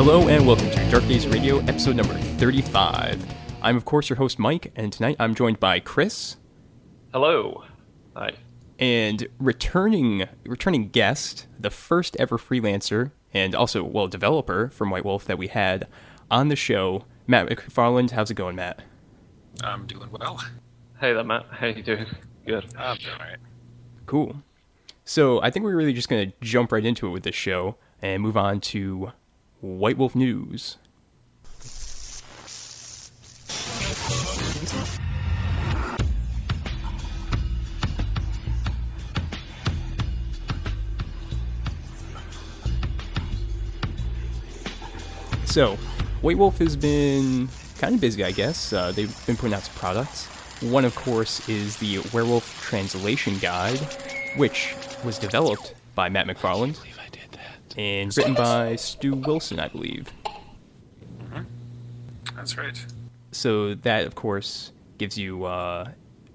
Hello and welcome to Dark Days Radio, episode number 35. I'm of course your host Mike, and tonight I'm joined by Chris. Hello. Hi. And returning guest, the first ever freelancer and also, developer from White Wolf that we had on the show, Matt McFarland. How's it going, Matt? I'm doing well. Hey there, Matt. How you doing? Good. I'm doing all right. Cool. So I think we're really just going to jump right into it with this show and move on to White Wolf news. So, White Wolf has been kind of busy, I guess. They've been putting out some products. One, of course, is the Werewolf Translation Guide, which was developed by Matt McFarland and written by Stu Wilson, I believe. Mm-hmm. That's right. So that, of course, gives you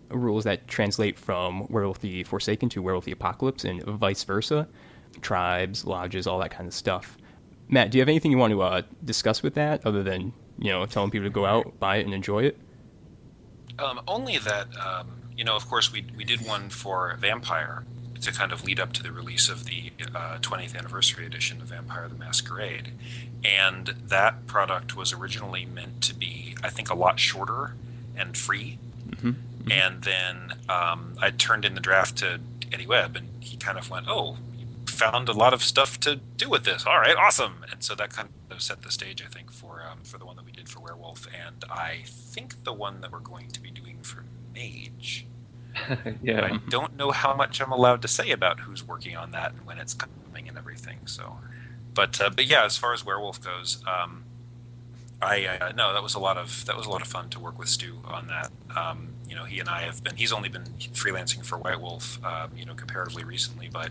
rules that translate from Werewolf the Forsaken to Werewolf the Apocalypse and vice versa. Tribes, lodges, all that kind of stuff. Matt, do you have anything you want to discuss with that, other than, telling people to go out, buy it, and enjoy it? Only that, of course, we did one for Vampire to kind of lead up to the release of the 20th anniversary edition of Vampire the Masquerade. And that product was originally meant to be, I think, a lot shorter and free. Mm-hmm. Mm-hmm. And then I turned in the draft to Eddie Webb, and he kind of went, oh, found a lot of stuff to do with this. All right, awesome. And so that kind of set the stage, I think, for the one that we did for Werewolf, and I think the one that we're going to be doing for Mage. Yeah. But I don't know how much I'm allowed to say about who's working on that and when it's coming and everything. So, but yeah, as far as Werewolf goes, that was a lot of fun to work with Stu on that. He and I have been. He's only been freelancing for White Wolf, comparatively recently, but.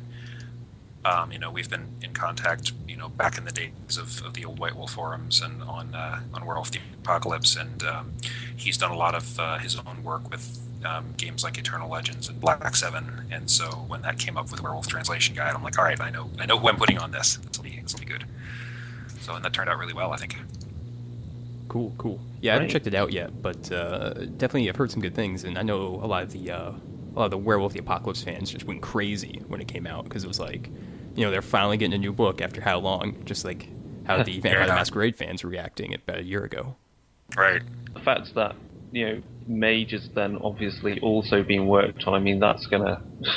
We've been in contact, back in the days of the old White Wolf forums and on Werewolf the Apocalypse, and he's done a lot of his own work with games like Eternal Legends and Black 7, and so when that came up with Werewolf Translation Guide, I'm like, all right, I know who I'm putting on this. This will be good. So, and that turned out really well, I think. Cool. Yeah, I haven't checked it out yet, but definitely I've heard some good things, and I know a lot of the Werewolf the Apocalypse fans just went crazy when it came out, because it was like, they're finally getting a new book after how long, just like how the Vampire the Masquerade fans were reacting about a year ago. Right. The fact that, Mage is then obviously also being worked on, I mean,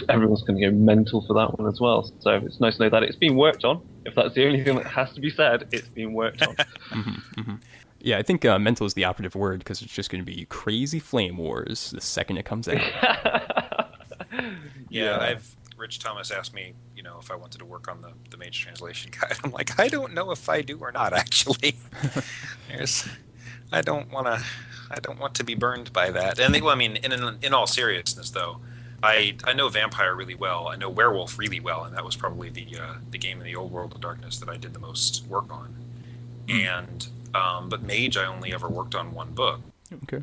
everyone's going to go mental for that one as well. So it's nice to know that it's being worked on. If that's the only thing that has to be said, it's being worked on. Mm-hmm, mm-hmm. Yeah, I think mental is the operative word, because it's just going to be crazy flame wars the second it comes out. Yeah, Rich Thomas asked me, if I wanted to work on the Mage Translation Guide. I'm like, I don't know if I do or not, actually. I don't want to be burned by that. And in all seriousness, though, I know Vampire really well. I know Werewolf really well, and that was probably the game in the old world of Darkness that I did the most work on. And but Mage, I only ever worked on one book. Okay.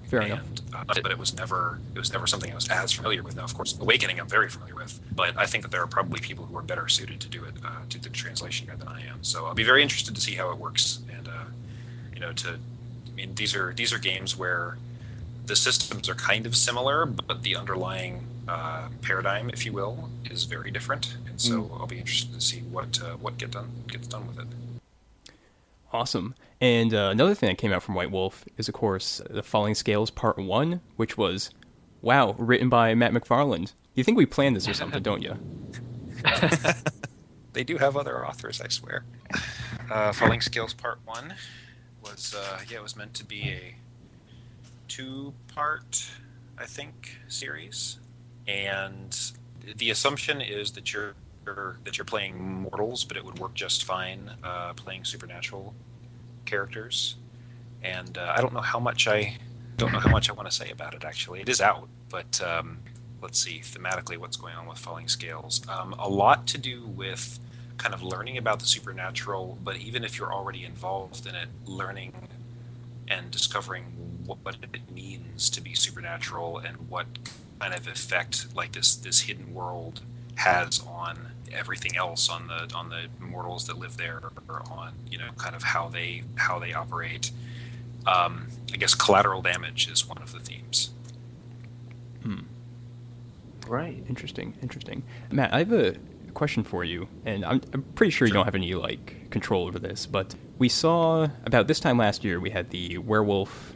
Fair enough. But it was never something I was as familiar with. Now, of course, Awakening I'm very familiar with, but I think that there are probably people who are better suited to do it, to the translation guide than I am. So I'll be very interested to see how it works. And these are games where the systems are kind of similar, but the underlying paradigm, if you will, is very different. And so I'll be interested to see what gets done with it. Awesome. And another thing that came out from White Wolf is, of course, The Falling Scales Part 1, which was, written by Matt McFarland. You think we planned this or something, don't you? They do have other authors, I swear. Falling Scales Part 1 was, it was meant to be a 2-part, I think, series. And the assumption is that you're playing mortals, but it would work just fine playing supernatural characters. And I don't know how much I want to say about it. Actually, it is out, but let's see thematically what's going on with Falling Scales. A lot to do with kind of learning about the supernatural, but even if you're already involved in it, learning and discovering what it means to be supernatural and what kind of effect like this hidden world has on everything else, on the mortals that live there, or on kind of how they operate. I guess collateral damage is one of the themes. Right. Interesting. Matt, I have a question for you, and I'm pretty sure you don't have any control over this, but we saw about this time last year we had the Werewolf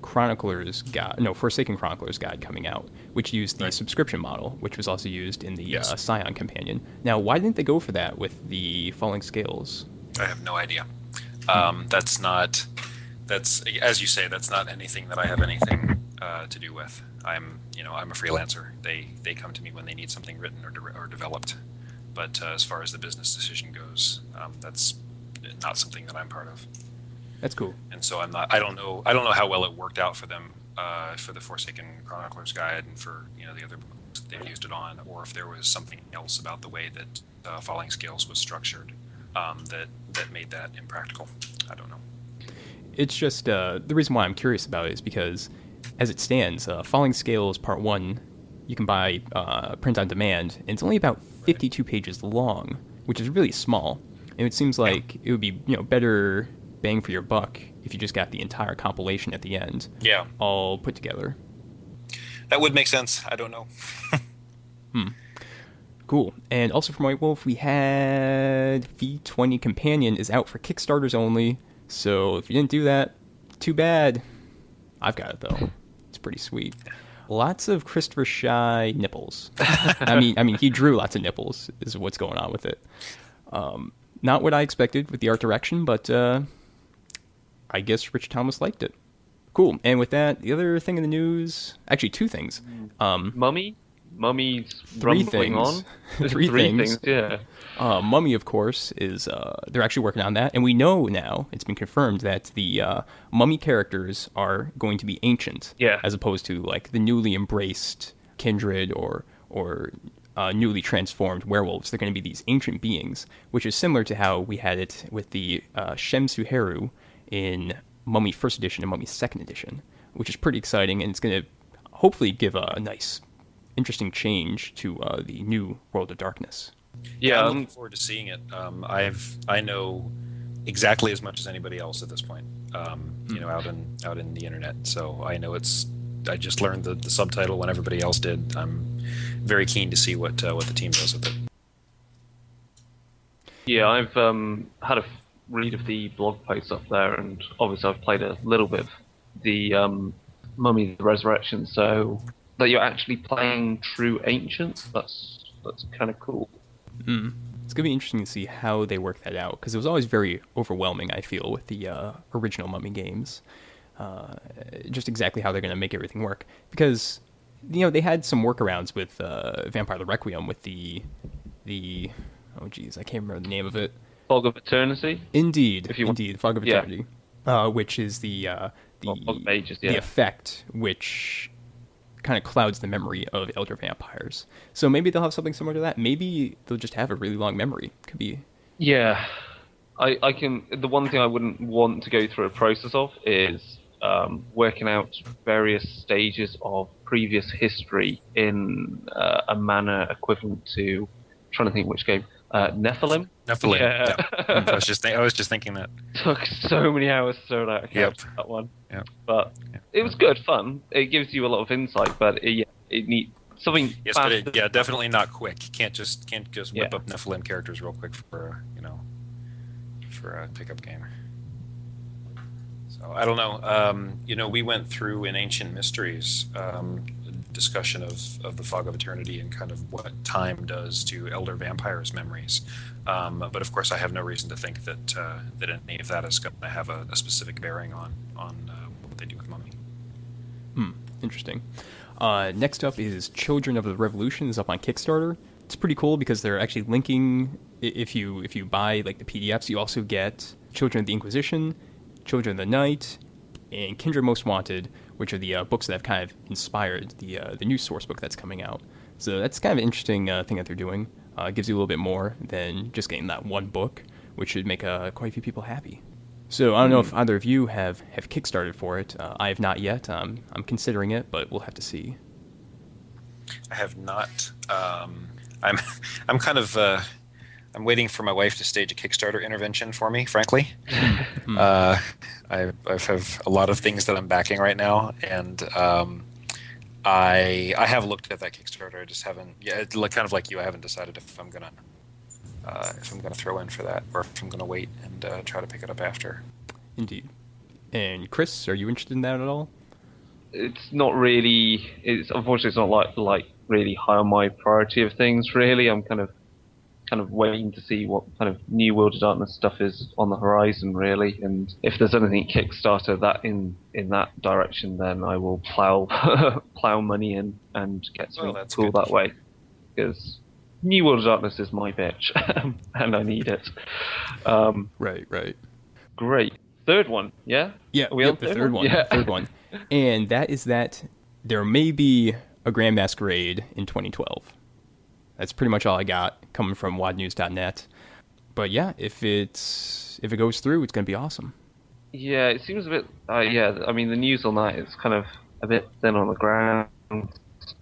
Forsaken Chroniclers guide coming out, which used the subscription model, which was also used in the Scion companion. Now, why didn't they go for that with the Falling Scales? I have no idea. That's as you say, that's not anything that I have anything to do with. I'm a freelancer. They come to me when they need something written or developed. But as far as the business decision goes, that's not something that I'm part of. That's cool. And so I don't know how well it worked out for them for the Forsaken Chroniclers guide and for the other books that they've used it on, or if there was something else about the way that Falling Scales was structured that made that impractical. I don't know. It's just the reason why I'm curious about it is because, as it stands, Falling Scales Part 1, you can buy print on demand, and it's only about 52 pages long, which is really small. And it seems like it would be better bang for your buck if you just got the entire compilation at the end, all put together. That would make sense. I don't know. Cool. And also for White Wolf, we had V20 Companion is out for Kickstarters only. So if you didn't do that, too bad. I've got it though. It's pretty sweet. Lots of Christopher Shy nipples. I mean, he drew lots of nipples. Is what's going on with it. Not what I expected with the art direction, but I guess Rich Thomas liked it. Cool. And with that, the other thing in the news, actually two things. Mummy's three rumbling things. on. Three things. Yeah. Mummy, of course, is they're actually working on that, and we know now it's been confirmed that the Mummy characters are going to be ancient, as opposed to like the newly embraced kindred or newly transformed werewolves. They're going to be these ancient beings, which is similar to how we had it with the Shem Suheru in Mummy First Edition and Mummy Second Edition, which is pretty exciting, and it's going to hopefully give a nice, interesting change to the new World of Darkness. Yeah, I'm looking forward to seeing it. I know exactly as much as anybody else at this point. Out in the internet. So I know I just learned the subtitle when everybody else did. I'm very keen to see what the team does with it. Yeah, I've had a read of the blog posts up there, and obviously I've played a little bit of the Mummy the Resurrection. So that you're actually playing true ancients, that's kind of cool. It's going to be interesting to see how they work that out, because it was always very overwhelming, I feel, with the original Mummy games. Just exactly how they're going to make everything work. Because, they had some workarounds with Vampire the Requiem with the oh geez, I can't remember the name of it. Fog of Eternity? Indeed, Fog of Eternity. Which is the Mages, the effect which kind of clouds the memory of elder vampires. So maybe they'll have something similar to that. Maybe they'll just have a really long memory. Could be. Yeah, I can. The one thing I wouldn't want to go through a process of is working out various stages of previous history in a manner equivalent to. I'm trying to think which game. Nephilim. Yeah. I was just thinking that. Took so many hours to throw out that one. Yep. But it was good fun. It gives you a lot of insight, but it needs something. Yes, but definitely not quick. You can't just whip up Nephilim characters real quick for a pickup game. So I don't know. We went through in Ancient Mysteries discussion of the Fog of Eternity and kind of what time does to elder vampires' memories. But of course, I have no reason to think that any of that is going to have a specific bearing on what they do with Mummy. Interesting. Next up is Children of the Revolution is up on Kickstarter. It's pretty cool because they're actually linking. If you buy like the PDFs, you also get Children of the Inquisition, Children of the Night, and Kindred Most Wanted, which are the books that have kind of inspired the new source book that's coming out. So that's kind of an interesting thing that they're doing. It gives you a little bit more than just getting that one book, which should make quite a few people happy. So I don't know if either of you have Kickstarted for it. I have not yet. I'm considering it, but we'll have to see. I have not. I'm I'm kind of I'm waiting for my wife to stage a Kickstarter intervention for me. Frankly, I have a lot of things that I'm backing right now, and I have looked at that Kickstarter. I just haven't. Yeah, kind of like you, I haven't decided if I'm gonna throw in for that, or if I'm gonna wait and try to pick it up after. Indeed. And Chris, are you interested in that at all? It's not really. It's unfortunately it's not like really high on my priority of things. Really, I'm kind of waiting to see what kind of new World of Darkness stuff is on the horizon. Really, and if there's anything Kickstarter that in that direction, then I will plow money in and get something cool that way. Because new World of Darkness is my bitch, and I need it. Right. Great. Third one, yeah? Yeah, Are we on the third one. Yeah. Third one. And that is that there may be a Grand Masquerade in 2012. That's pretty much all I got coming from wadnews.net. But yeah, if it goes through, it's going to be awesome. Yeah, it seems a bit... yeah, I mean, the news on that is kind of a bit thin on the ground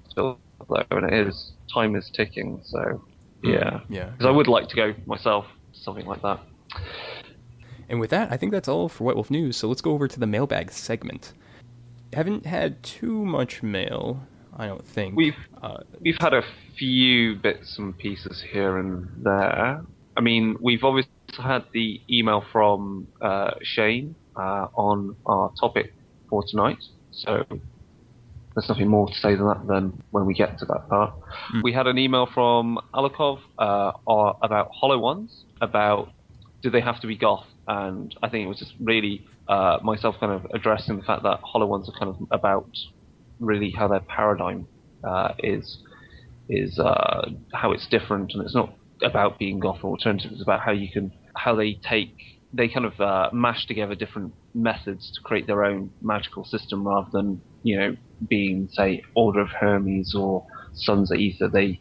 still, though, and it is... Time is ticking, so yeah. Because I would like to go myself to something like that. And with that, I think that's all for White Wolf News, so let's go over to the mailbag segment. Haven't had too much mail, I don't think. We've had a few bits and pieces here and there. I mean, we've obviously had the email from Shane on our topic for tonight, so there's nothing more to say than that than when we get to that part. We had an email from Alakov about Hollow Ones, about do they have to be goth? And I think it was just really myself kind of addressing the fact that Hollow Ones are kind of about really how their paradigm is how it's different, and it's not about being goth or alternative. It's about how they kind of mash together different methods to create their own magical system, rather than being, say, Order of Hermes or Sons of Ether. They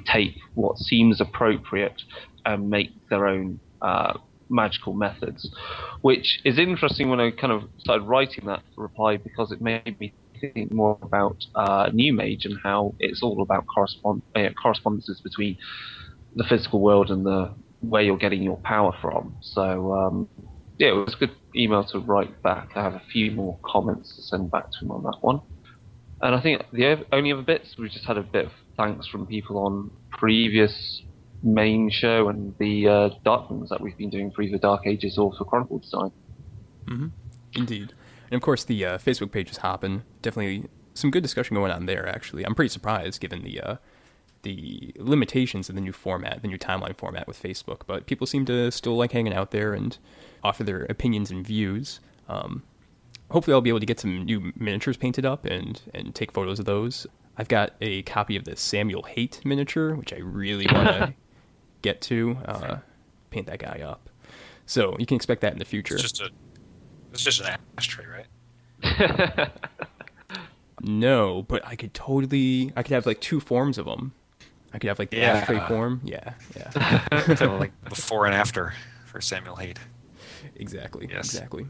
take what seems appropriate and make their own magical methods, which is interesting when I kind of started writing that reply, because it made me think more about New Mage and how it's all about correspondences between the physical world and the where you're getting your power from. So yeah, it was a good email to write back. I have a few more comments to send back to him on that one. And I think the only other bits, we just had a bit of thanks from people on previous main show and the dark ones that we've been doing for either Dark Ages or for Chronicle Design. Mm-hmm. Indeed. And of course the Facebook page is hopping. Definitely some good discussion going on there, actually. I'm pretty surprised given the limitations of the new format, the new timeline format with Facebook, but people seem to still like hanging out there and offer their opinions and views. Hopefully I'll be able to get some new miniatures painted up and take photos of those. I've got a copy of the Samuel Haight miniature, which I really want to get to, paint that guy up. So you can expect that in the future. It's just an ashtray, right? No, but I could have like two forms of them. I could have like the ashtray form. Yeah. So like before and after for Samuel Haight. Exactly. Yes. Exactly.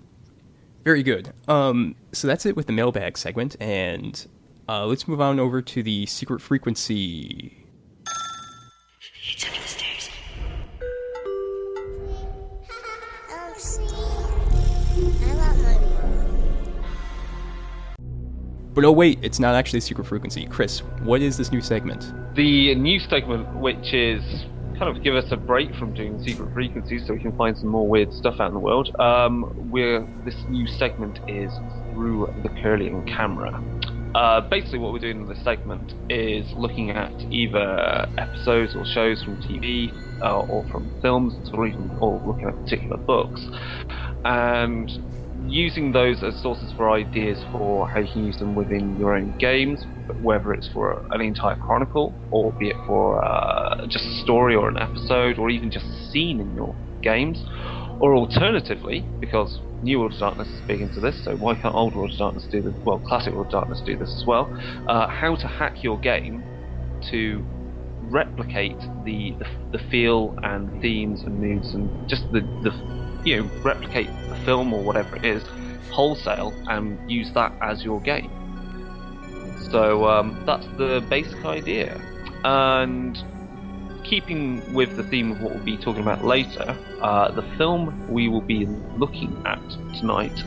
Very good. So that's it with the mailbag segment, and let's move on over to the secret frequency. He took the stairs. I love my mom. But oh wait, it's not actually secret frequency. Chris, what is this new segment? The new segment, which is kind of give us a break from doing secret frequencies so we can find some more weird stuff out in the world. This new segment is through the Kirlian Camera. Basically what we're doing in this segment is looking at either episodes or shows from TV or from films, or looking at particular books, and using those as sources for ideas for how you can use them within your own games, whether it's for an entire chronicle, or be it for just a story or an episode, or even just a scene in your games. Or alternatively, because New World of Darkness is big into this, so why can't Old World of Darkness do this? Well, Classic World of Darkness do this as well. How to hack your game to replicate the feel and themes and moods and just replicate the film or whatever it is wholesale and use that as your game. So that's the basic idea. And keeping with the theme of what we'll be talking about later, the film we will be looking at tonight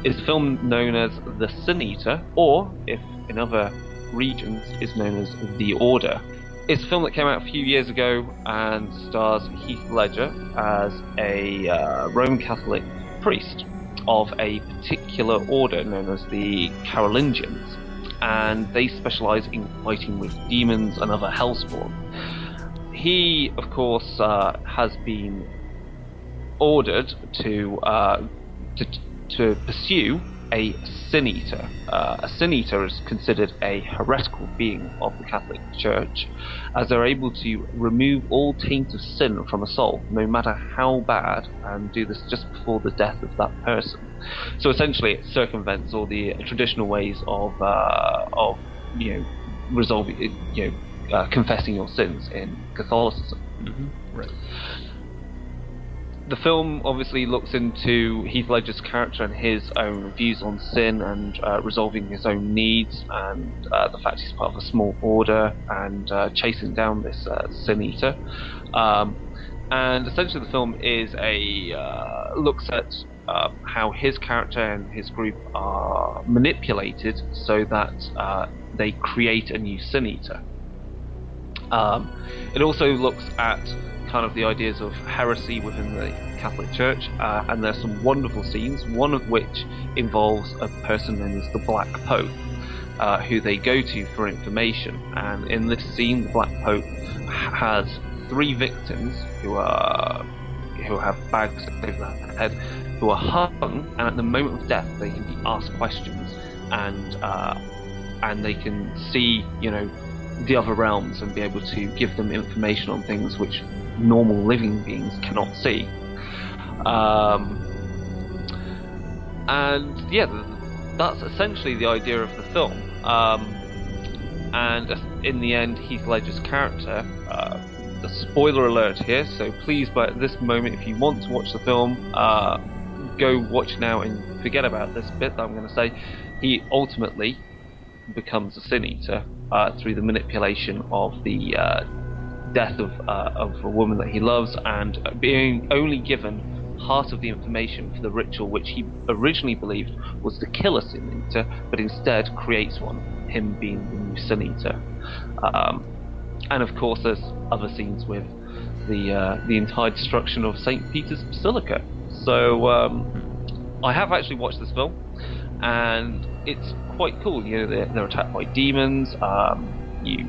is a film known as The Sin Eater, or, if in other regions, is known as The Order. It's a film that came out a few years ago and stars Heath Ledger as a Roman Catholic priest of a particular order known as the Carolingians, and they specialise in fighting with demons and other hellspawn. He, of course, has been ordered to pursue a Sin Eater. A Sin Eater is considered a heretical being of the Catholic Church, as they're able to remove all taint of sin from a soul, no matter how bad, and do this just before the death of that person. So essentially, it circumvents all the traditional ways of resolving, confessing your sins in Catholicism. Mm-hmm. Right. The film obviously looks into Heath Ledger's character and his own views on sin and resolving his own needs, and the fact he's part of a small order and chasing down this Sin Eater. And essentially the film is looks at how his character and his group are manipulated so that they create a new Sin Eater. It also looks at kind of the ideas of heresy within the Catholic Church, and there's some wonderful scenes, one of which involves a person known as the Black Pope, who they go to for information. And in this scene, the Black Pope has 3 victims who have bags over their head, who are hung, and at the moment of death they can be asked questions, and they can see, the other realms and be able to give them information on things which normal living beings cannot see. And yeah, that's essentially the idea of the film. And in the end, Heath Ledger's character, the spoiler alert here, so please, but at this moment, if you want to watch the film, go watch now and forget about this bit that I'm going to say. He ultimately becomes a Sin Eater through the manipulation of the death of a woman that he loves, and being only given part of the information for the ritual which he originally believed was to kill a Sin Eater, but instead creates one, him being the new Sin Eater. And of course there's other scenes with the entire destruction of St. Peter's Basilica. So I have actually watched this film, and it's quite cool. They're attacked by demons. You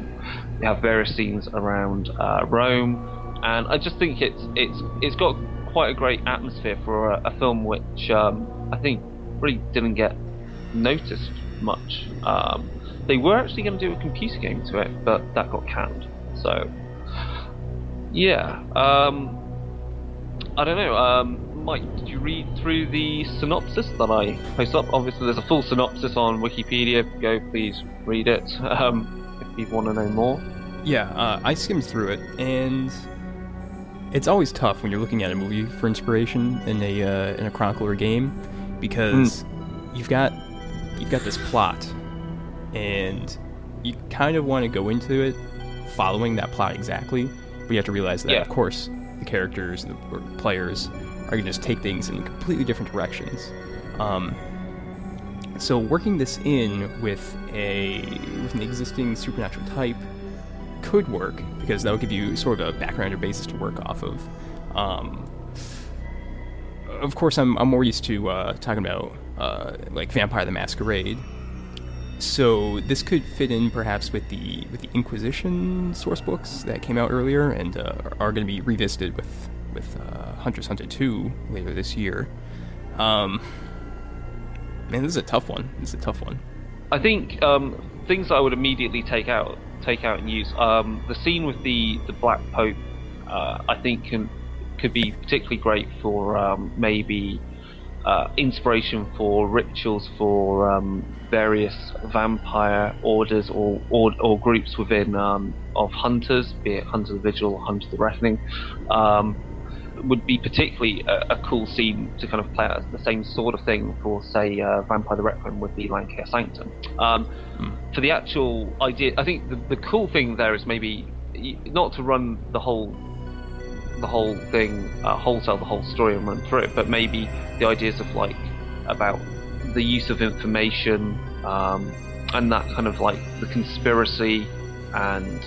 have various scenes around Rome, and I just think it's got quite a great atmosphere for a film which I think really didn't get noticed much. They were actually going to do a computer game to it, but that got canned. So yeah, I don't know. Mike, did you read through the synopsis that I posted up? Obviously, there's a full synopsis on Wikipedia. Go, please read it if you want to know more. Yeah, I skimmed through it, and it's always tough when you're looking at a movie for inspiration in a chronicle or game, because you've got this plot, and you kind of want to go into it following that plot exactly, but you have to realize that, of course, the characters or players are going to just take things in completely different directions. So working this in with an existing supernatural type could work, because that would give you sort of a background or basis to work off of. Of course, I'm more used to talking about like Vampire the Masquerade. So this could fit in perhaps with the Inquisition source books that came out earlier and are going to be revisited with Hunter's Hunted 2 later this year. Man, this is a tough one. I think things I would immediately take out and use. The scene with the Black Pope, I think could be particularly great for maybe inspiration for rituals for various vampire orders or groups within of hunters, be it Hunter the Vigil or Hunter the Reckoning. Would be particularly a cool scene to kind of play out the same sort of thing for, say, Vampire the Requiem would be Lancashire Sanctum. For the actual idea, I think the cool thing there is maybe not to run the whole thing wholesale, the whole story and run through it, but maybe the ideas of like about the use of information and that kind of like the conspiracy, and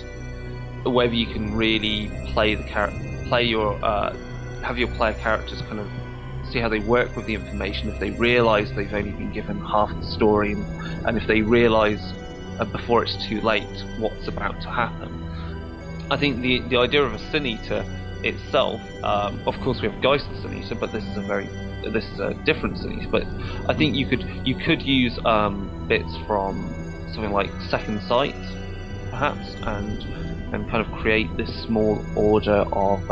whether you can really have your player characters kind of see how they work with the information, if they realise they've only been given half the story, and if they realise before it's too late what's about to happen. I think the idea of a Sin Eater itself, of course we have Geist the Sin Eater, but this is a different Sin Eater. But I think you could use bits from something like Second Sight, perhaps, and kind of create this small order of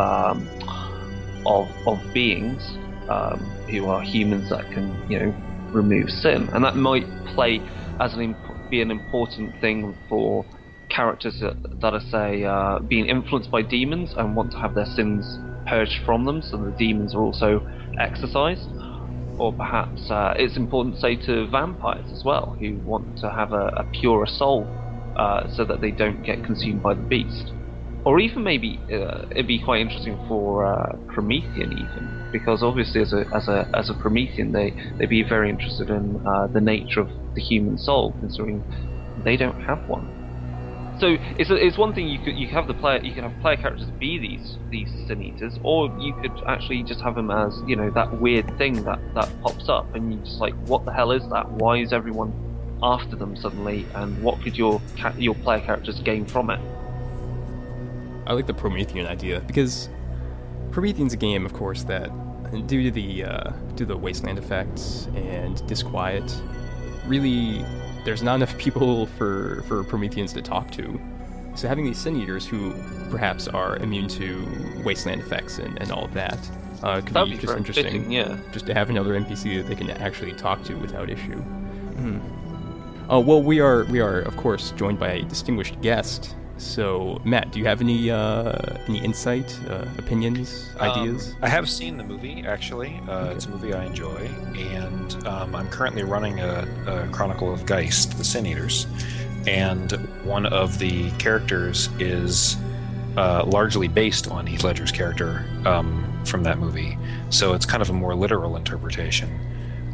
beings who are humans that can remove sin, and that might play as be an important thing for characters that are, say, being influenced by demons and want to have their sins purged from them, so the demons are also exorcised. Or perhaps it's important, say, to vampires as well, who want to have a purer soul so that they don't get consumed by the beast. Or even maybe it'd be quite interesting for Promethean, even, because obviously as a Promethean they'd be very interested in the nature of the human soul, considering they don't have one. So it's one thing you could have player characters be these Sin Eaters, or you could actually just have them as that weird thing that pops up, and you just like, what the hell is that? Why is everyone after them suddenly? And what could your player characters gain from it? I like the Promethean idea, because Promethean's a game, of course, that due to the wasteland effects and disquiet, really there's not enough people for Prometheans to talk to. So having these Sin Eaters who perhaps are immune to wasteland effects and all of that could be just interesting. Fitting, yeah. Just to have another NPC that they can actually talk to without issue. Well, we are of course joined by a distinguished guest. So, Matt, do you have any insight, opinions, ideas? I have seen the movie, actually. Okay. It's a movie I enjoy, and I'm currently running a Chronicle of Geist, the Sin Eaters, and one of the characters is largely based on Heath Ledger's character from that movie, so it's kind of a more literal interpretation.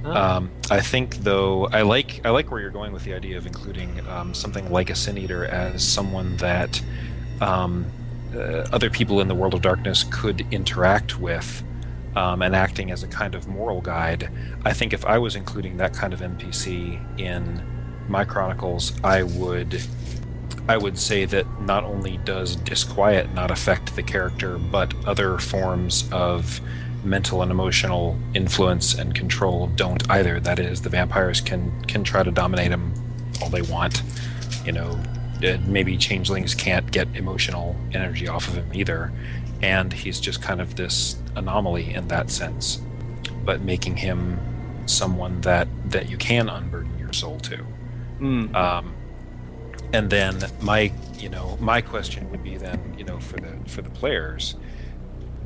I think, though, I like where you're going with the idea of including something like a Sin Eater as someone that other people in the world of darkness could interact with, and acting as a kind of moral guide. I think if I was including that kind of NPC in my chronicles, I would say that not only does disquiet not affect the character, but other forms of mental and emotional influence and control don't either. That is, the vampires can try to dominate him all they want. Maybe changelings can't get emotional energy off of him either, and he's just kind of this anomaly in that sense, but making him someone that you can unburden your soul to. And then my question would be then, for the players,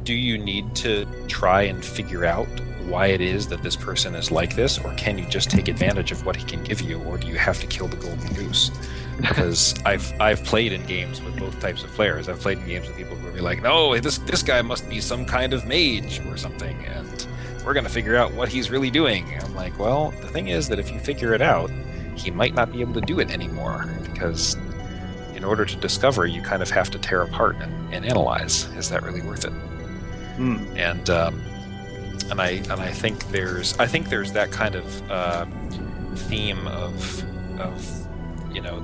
do you need to try and figure out why it is that this person is like this, or can you just take advantage of what he can give you, or do you have to kill the golden goose? Because I've played in games with both types of players. I've played in games with people who are like, no, this guy must be some kind of mage or something, and we're going to figure out what he's really doing. And I'm like, well, the thing is that if you figure it out, he might not be able to do it anymore, because in order to discover, you kind of have to tear apart and analyze. Is that really worth it? And I think there's that kind of theme of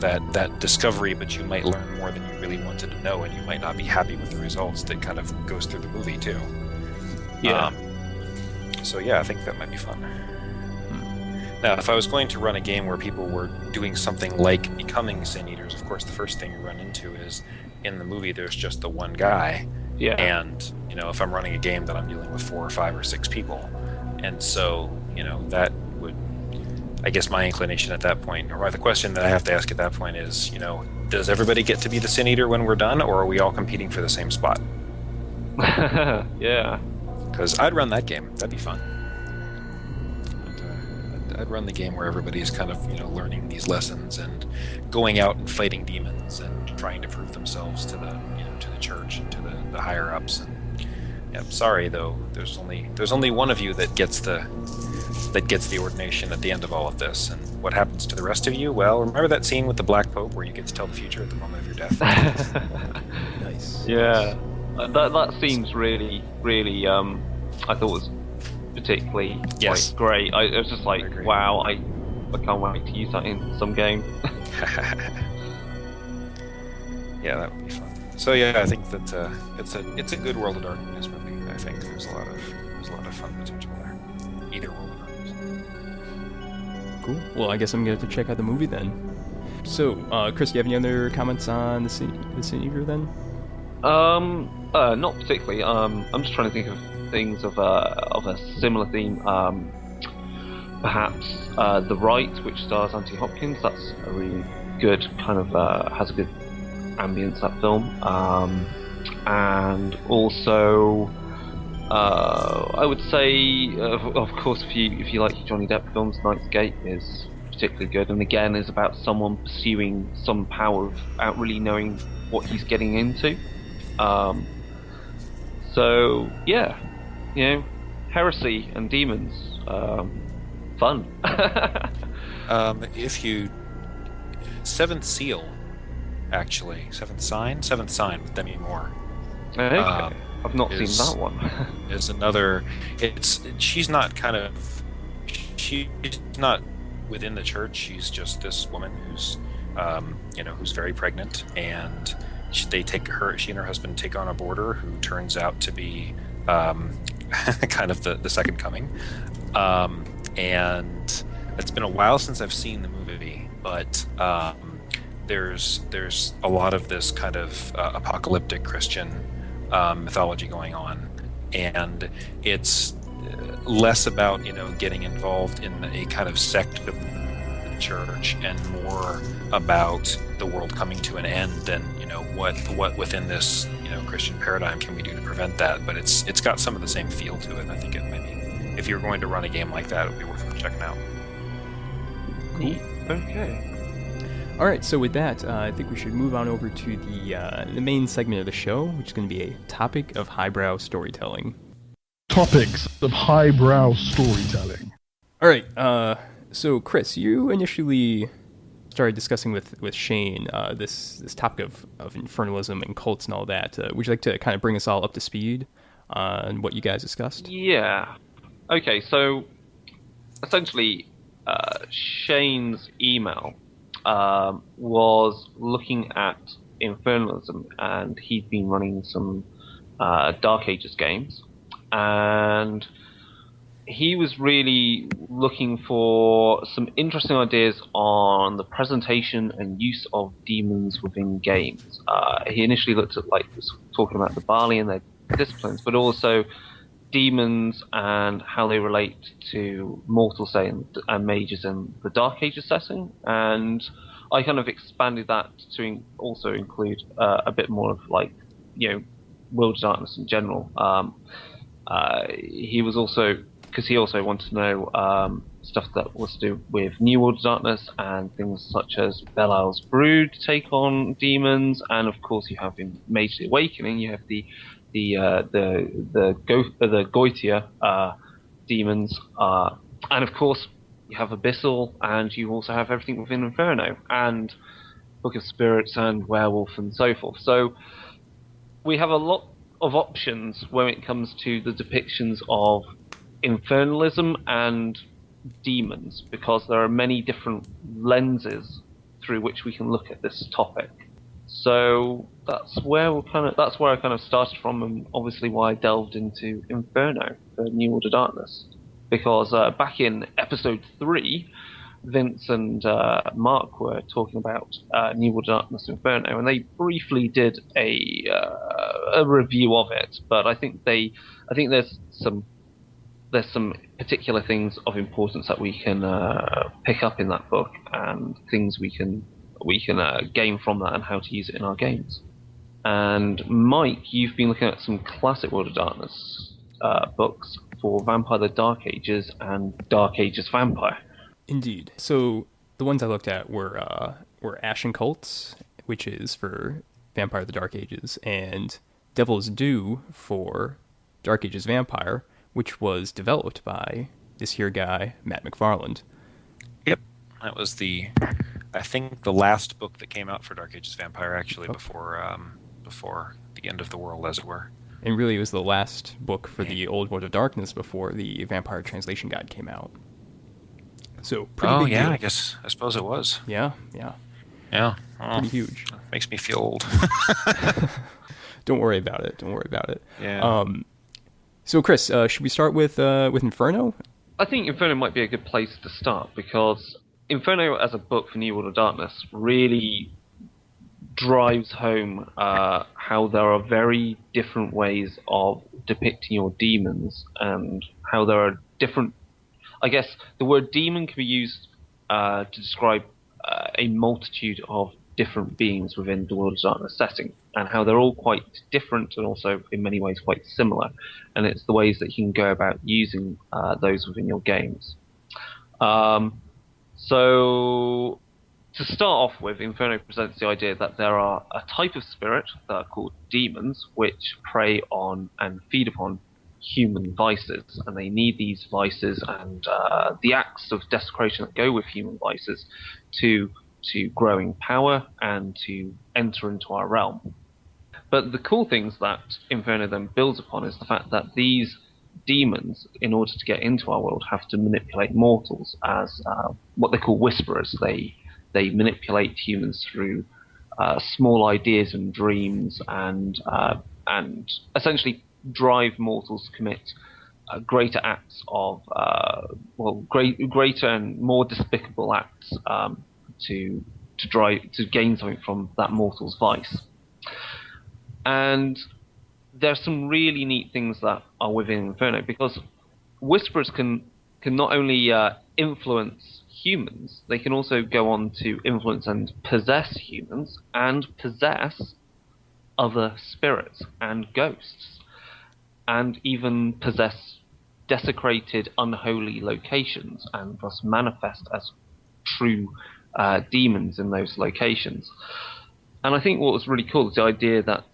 that discovery, but you might learn more than you really wanted to know, and you might not be happy with the results. That kind of goes through the movie too. Yeah. So yeah, I think that might be fun. Now, if I was going to run a game where people were doing something like becoming Sin Eaters, of course, the first thing you run into is in the movie there's just the one guy. Yeah. And if I'm running a game that I'm dealing with 4 or 5 or 6 people, and so that would, I guess, my inclination at that point, or the question that I have to ask at that point is, does everybody get to be the Sin Eater when we're done, or are we all competing for the same spot? Yeah. Because I'd run that game. That'd be fun. I'd run the game where everybody's kind of learning these lessons and going out and fighting demons and trying to prove themselves to the to the church and to the higher ups. And yeah, sorry though, there's only one of you that gets the ordination at the end of all of this. And what happens to the rest of you? Well, remember that scene with the Black Pope where you get to tell the future at the moment of your death? Nice. Yeah, that seems really, really. I thought was particularly great. I was just like, wow, I can't wait to use that in some game. Yeah, that would be fun. So yeah, I think that it's a good World of Darkness movie. I think there's a lot of fun potential there. Either World of Darkness. Cool. Well, I guess I'm gonna have to check out the movie then. So, Chris, do you have any other comments on the Cineater then? Not particularly. I'm just trying to think of things of a similar theme. Perhaps The Right, which stars Anthony Hopkins. That's a really good kind of has a good ambience, that film. And also, I would say, of course, if you like your Johnny Depp films, Night's Gate is particularly good, and again is about someone pursuing some power without really knowing what he's getting into. So yeah, heresy and demons, fun. If you Seventh Seal, actually, Seventh Sign with Demi Moore. Okay. I've not seen that one. Is another. She's not within the church. She's just this woman who's who's very pregnant, and she and her husband take on a boarder who turns out to be kind of the second coming. And it's been a while since I've seen the movie, but there's a lot of this kind of apocalyptic Christian mythology going on, and it's less about getting involved in a kind of sect of the church, and more about the world coming to an end, and what within this Christian paradigm can we do to prevent that. But it's got some of the same feel to it. I think it maybe, if you're going to run a game like that, it would be worth checking out. Cool. Okay. All right, so with that, I think we should move on over to the main segment of the show, which is going to be a topic of highbrow storytelling. Topics of highbrow storytelling. All right, so Chris, you initially started discussing with Shane this topic of infernalism and cults and all that. Would you like to kind of bring us all up to speed on what you guys discussed? Yeah. Okay, so essentially, Shane's email was looking at infernalism, and he'd been running some Dark Ages games, and he was really looking for some interesting ideas on the presentation and use of demons within games. He initially looked at talking about the Bali and their disciplines, but also demons and how they relate to mortal, say, and mages in the Dark Ages setting. And I kind of expanded that to also include a bit more of World of Darkness in general. He was also, because he also wanted to know stuff that was to do with New World of Darkness and things such as Belial's Brood take on demons, and of course you have in Mage the Awakening you have the Goitia demons, and of course you have Abyssal, and you also have everything within Inferno and Book of Spirits and Werewolf and so forth. So we have a lot of options when it comes to the depictions of infernalism and demons, because there are many different lenses through which we can look at this topic. So that's where I kind of started from, and obviously why I delved into Inferno, the New World of Darkness, because back in episode 3, Vince and Mark were talking about New World of Darkness Inferno, and they briefly did a review of it. But I think there's some particular things of importance that we can pick up in that book, and things we can gain from that, and how to use it in our games. And Mike, you've been looking at some classic World of Darkness books for Vampire: The Dark Ages and Dark Ages Vampire. Indeed. So the ones I looked at were Ashen Cults, which is for Vampire of the Dark Ages, and Devil's Due for Dark Ages Vampire, which was developed by this here guy, Matt McFarland. Yep. That was I think the last book that came out for Dark Ages Vampire, actually, before the end of the world, as it were. And really, it was the last book for the Old World of Darkness before the Vampire Translation Guide came out. So, pretty big deal. I suppose it was. Yeah. Yeah. Pretty huge. Makes me feel old. Don't worry about it. Yeah. So, Chris, should we start with Inferno? I think Inferno might be a good place to start, because Inferno as a book for New World of Darkness really drives home how there are very different ways of depicting your demons, and how there are different... I guess the word demon can be used to describe a multitude of different beings within the World of Darkness setting, and how they're all quite different and also in many ways quite similar. And it's the ways that you can go about using those within your games. So to start off with, Inferno presents the idea that there are a type of spirit that are called demons, which prey on and feed upon human vices, and they need these vices and the acts of desecration that go with human vices to grow in power and to enter into our realm. But the cool things that Inferno then builds upon is the fact that these demons, in order to get into our world, have to manipulate mortals as what they call whisperers. They manipulate humans through small ideas and dreams, and essentially drive mortals to commit greater acts of greater and more despicable acts to gain something from that mortal's vice. And there's some really neat things that are within Inferno, because whisperers can not only influence humans, they can also go on to influence and possess humans, and possess other spirits and ghosts, and even possess desecrated, unholy locations, and thus manifest as true demons in those locations. And I think what was really cool is the idea that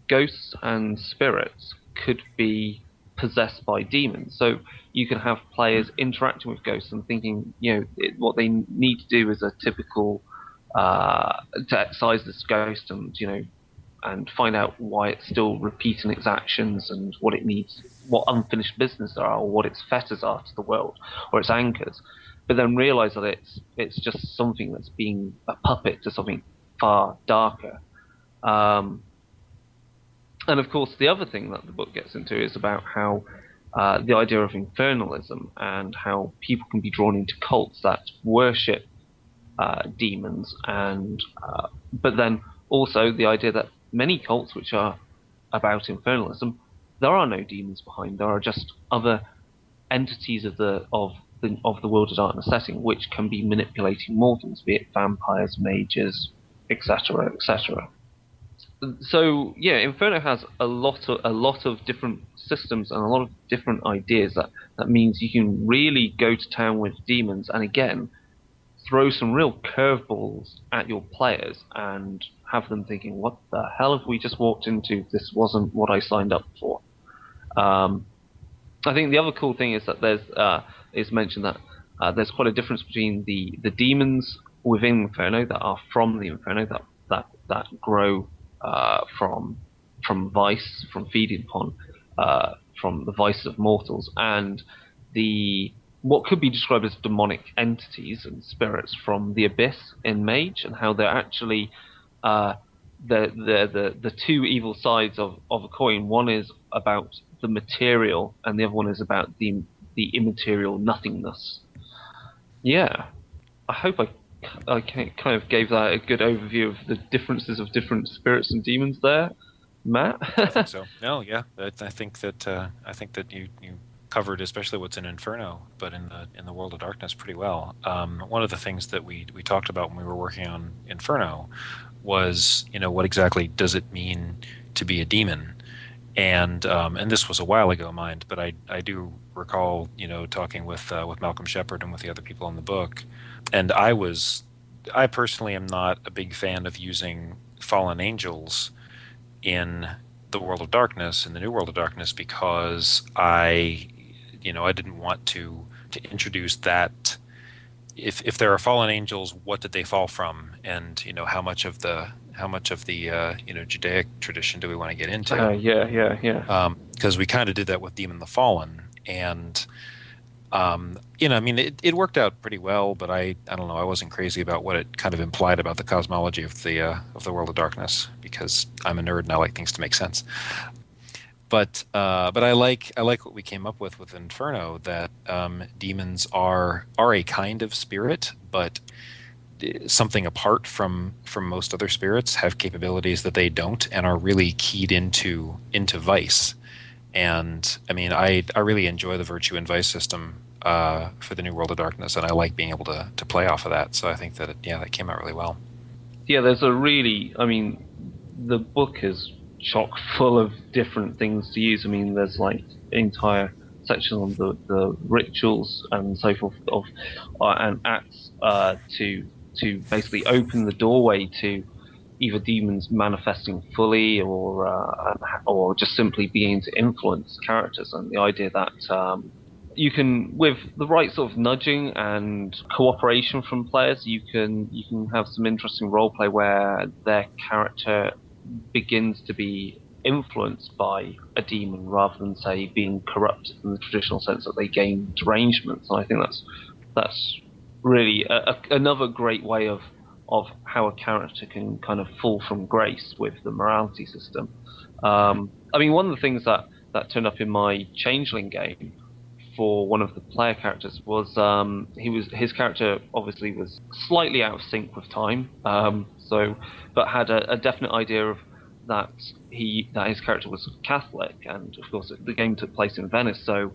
ghosts and spirits could be possessed by demons. So you can have players interacting with ghosts and thinking, what they need to do is a typical to excise this ghost, and find out why it's still repeating its actions, and what it needs, what unfinished business there are, or what its fetters are to the world, or its anchors. But then realise that it's just something that's being a puppet to something far darker. And of course, the other thing that the book gets into is about how the idea of infernalism, and how people can be drawn into cults that worship demons, and but then also the idea that many cults which are about infernalism, there are no demons behind. There are just other entities of the World of Darkness setting, which can be manipulating mortals, be it vampires, mages, etc., etc. So yeah, Inferno has a lot of different systems and a lot of different ideas. That means you can really go to town with demons, and again, throw some real curveballs at your players and have them thinking, what the hell have we just walked into? This wasn't what I signed up for. I think the other cool thing is that is mentioned that there's quite a difference between the demons within Inferno that are from the Inferno, that grow from vice, from feeding upon from the vices of mortals, and what could be described as demonic entities and spirits from the abyss in Mage, and how they're actually the two evil sides of a coin. One is about the material, and the other one is about the immaterial nothingness. Yeah, I hope I kind of gave that a good overview of the differences of different spirits and demons there, Matt. I think so. No, yeah, I think that you covered especially what's in Inferno, but in the World of Darkness pretty well. One of the things that we talked about when we were working on Inferno was, what exactly does it mean to be a demon? And this was a while ago, mind, but I do recall, talking with Malcolm Shepard and with the other people in the book, and I personally am not a big fan of using fallen angels in the World of Darkness, in the New World of Darkness, because I didn't want to introduce that. If there are fallen angels, what did they fall from, and how much of the Judaic tradition do we want to get into? Yeah. Because we kind of did that with Demon the Fallen, and it worked out pretty well, but I don't know, I wasn't crazy about what it kind of implied about the cosmology of the World of Darkness, because I'm a nerd and I like things to make sense. But I like what we came up with Inferno, that demons are a kind of spirit, but something apart from most other spirits, have capabilities that they don't, and are really keyed into vice. And I mean, I really enjoy the virtue and vice system for the New World of Darkness, and I like being able to play off of that. So I think that that came out really well. Yeah, there's the book is chock full of different things to use. I mean, there's like entire section on the rituals and so forth and acts to basically open the doorway to either demons manifesting fully or just simply beginning to influence characters. And the idea that you can, with the right sort of nudging and cooperation from players, you can have some interesting roleplay where their character begins to be influenced by a demon rather than, say, being corrupted in the traditional sense that they gain derangements. And I think that's really another great way of how a character can kind of fall from grace with the morality system. I mean, one of the things that turned up in my Changeling game for one of the player characters was his character obviously was slightly out of sync with time, but had a definite idea of that his character was Catholic, and of course the game took place in Venice, so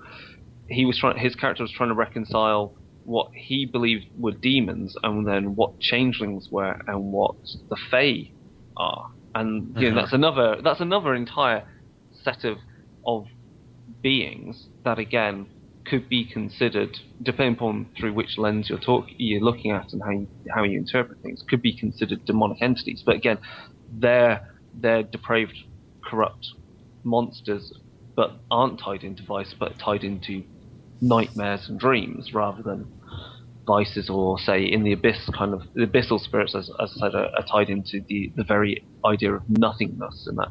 his character was trying to reconcile what he believed were demons and then what changelings were and what the Fae are. And that's another entire set of beings that again could be considered, depending upon through which lens you're looking at and how you interpret things, could be considered demonic entities. But again, they're depraved, corrupt monsters, but aren't tied into vice, but tied into nightmares and dreams rather than vices, or say in the abyss, kind of the abyssal spirits, as I said, are tied into the very idea of nothingness and that.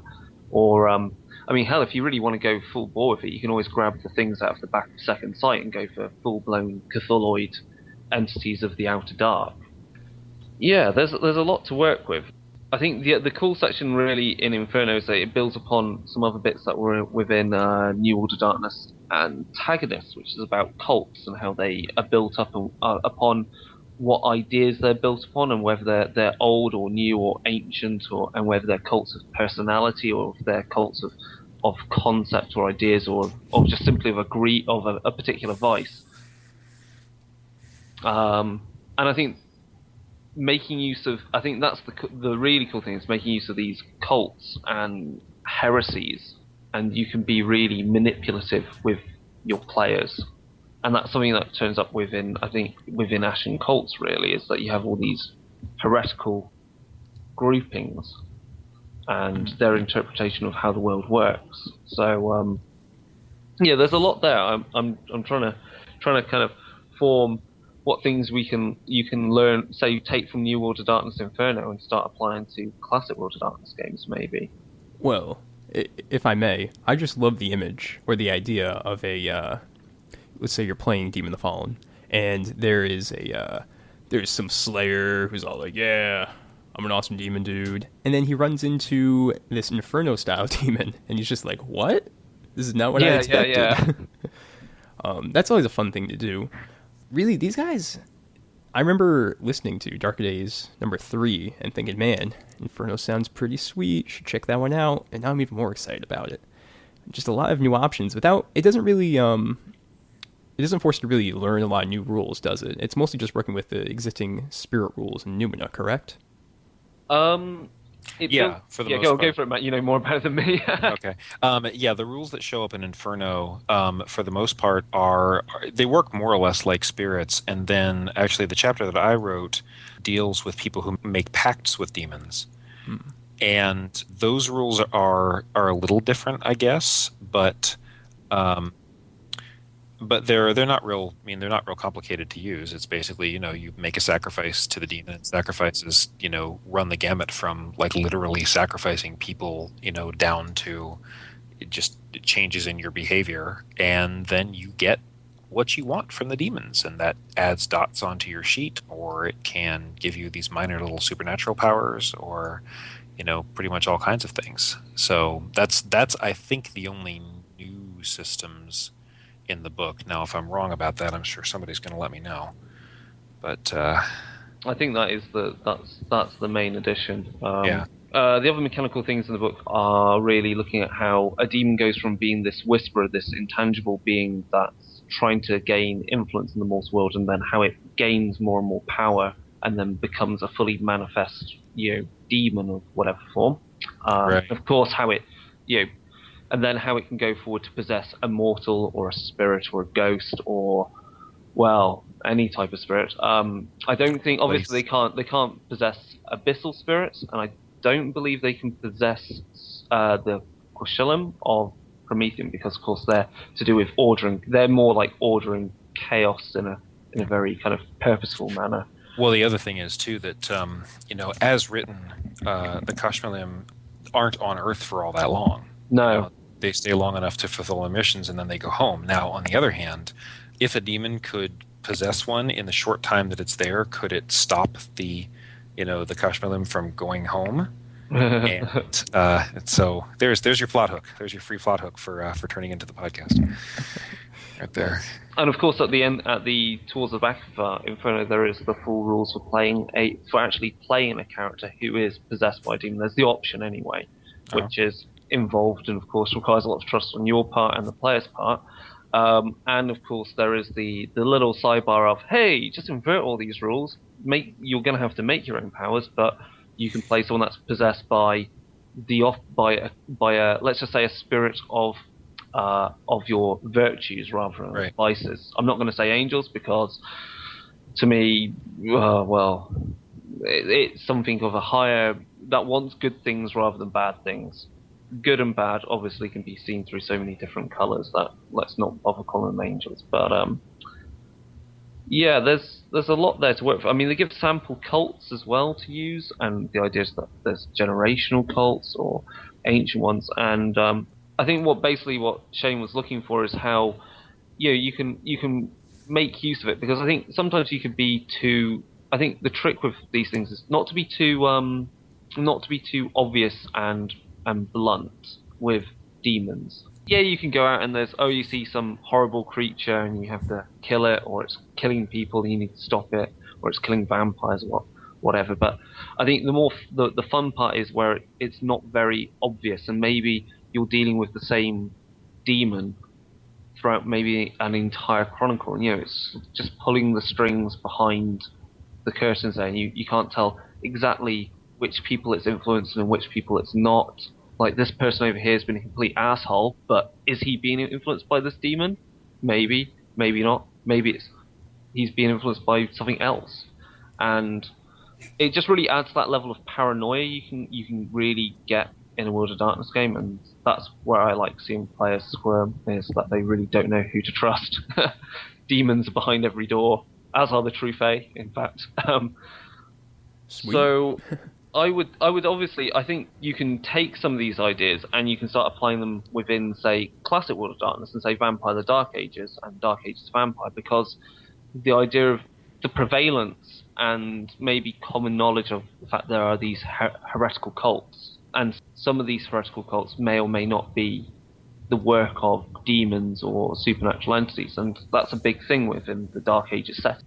Or I mean, hell, if you really want to go full bore with it, you can always grab the things out of the back of Second Sight and go for full-blown Cthulhuid entities of the Outer Dark. Yeah, there's a lot to work with. I think the cool section really in Inferno is that it builds upon some other bits that were within New World of Darkness Antagonists, which is about cults and how they are built up upon what ideas they're built upon, and whether they're old or new or ancient, and whether they're cults of personality or if they're cults of concept or ideas, or just simply of a particular vice. And I think making use of, I think that's the really cool thing, is making use of these cults and heresies, and you can be really manipulative with your players. And that's something that turns up within Ashen Cults, really, is that you have all these heretical groupings and their interpretation of how the world works. So there's a lot there. I'm trying to kind of form what things you can learn, say, take from New World of Darkness Inferno and start applying to classic World of Darkness games, maybe. Well, if I may, I just love the image or the idea of a let's say you're playing Demon the Fallen, and there's some Slayer who's all like, yeah, I'm an awesome demon dude, and then he runs into this Inferno style demon, and he's just like, what? This is not what I expected. Yeah. That's always a fun thing to do. Really, these guys, I remember listening to Dark Days number 3 and thinking, man, Inferno sounds pretty sweet, should check that one out, and now I'm even more excited about it. Just a lot of new options it doesn't really it doesn't force you to really learn a lot of new rules, does it? It's mostly just working with the existing spirit rules in Numina, correct? For the most Go part. for it, Matt. You know more about it than me. Okay. The rules that show up in Inferno, for the most part, they work more or less like spirits. And then, actually, the chapter that I wrote deals with people who make pacts with demons, and those rules are a little different, I guess. But they're not real. I mean, they're not real complicated to use. It's basically, you make a sacrifice to the demon. Sacrifices, run the gamut from like literally sacrificing people, down to just changes in your behavior, and then you get what you want from the demons, and that adds dots onto your sheet, or it can give you these minor little supernatural powers, or pretty much all kinds of things. So that's I think the only new systems in the book. Now, if I'm wrong about that, I'm sure somebody's going to let me know. But I think that's the main addition. Yeah. The other mechanical things in the book are really looking at how a demon goes from being this whisperer, this intangible being that's trying to gain influence in the mortal world, and then how it gains more and more power, and then becomes a fully manifest, demon of whatever form. Right. Of course, how it, and then how it can go forward to possess a mortal or a spirit or a ghost or, well, any type of spirit. I don't think, obviously, they can't possess abyssal spirits, and I don't believe they can possess the Quashilim of Promethean, because of course they're to do with ordering. They're more like ordering chaos in a very kind of purposeful manner. Well, the other thing is too that as written, the Kashmilim aren't on Earth for all that long. No. They stay long enough to fulfill their missions, and then they go home. Now, on the other hand, if a demon could possess one in the short time that it's there, could it stop the Kashmilim from going home? And so there's your plot hook. There's your free plot hook for turning into the podcast. Right there. And of course, at the end, towards the back of Inferno, there is the full rules for actually playing a character who is possessed by a demon. There's the option anyway, which is involved and of course requires a lot of trust on your part and the player's part. And of course, there is the little sidebar of, hey, just invert all these rules. You're going to have to make your own powers, but you can play someone that's possessed by let's just say a spirit of your virtues rather than vices. I'm not going to say angels, because to me, it's something of a higher that wants good things rather than bad things. Good and bad obviously can be seen through so many different colors that let's not bother calling them angels. But there's a lot there to work for. I mean, they give sample cults as well to use, and the idea is that there's generational cults or ancient ones. And I think what Shane was looking for is how you can make use of it, because I think sometimes you could be too. I think the trick with these things is not to be too obvious and blunt with demons. Yeah, you can go out and you see some horrible creature and you have to kill it, or it's killing people and you need to stop it, or it's killing vampires or whatever. But I think the fun part is where it's not very obvious, and maybe you're dealing with the same demon throughout maybe an entire chronicle, and it's just pulling the strings behind the curtains there, and you can't tell exactly which people it's influencing and which people it's not. Like, this person over here has been a complete asshole, but is he being influenced by this demon? Maybe, maybe not. Maybe he's being influenced by something else. And it just really adds that level of paranoia you can really get in a World of Darkness game, and that's where I like seeing players squirm, is that they really don't know who to trust. Demons are behind every door, as are the true Fae, in fact. So I would obviously, I think you can take some of these ideas and you can start applying them within, say, classic World of Darkness, and say Vampire the Dark Ages and Dark Ages Vampire, because the idea of the prevalence and maybe common knowledge of the fact there are these heretical cults, and some of these heretical cults may or may not be the work of demons or supernatural entities, and that's a big thing within the Dark Ages set.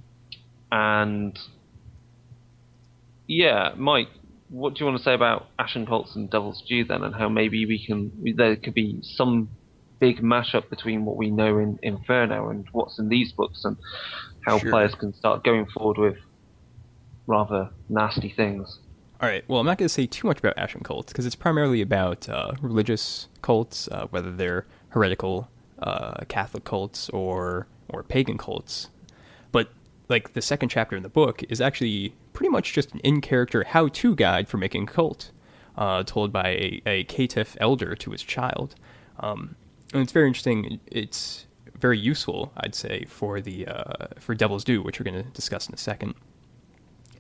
And yeah, Mike, what do you want to say about Ashen Cults and Devil's Due then, and how maybe there could be some big mashup between what we know in Inferno and what's in these books, and how players can start going forward with rather nasty things? All right. Well, I'm not going to say too much about Ashen Cults because it's primarily about religious cults, whether they're heretical Catholic cults or pagan cults. But like the second chapter in the book is actually pretty much just an in-character how-to guide for making a cult, told by a caitiff elder to his child. And it's very interesting. It's very useful, I'd say, for Devil's Due, which we're going to discuss in a second.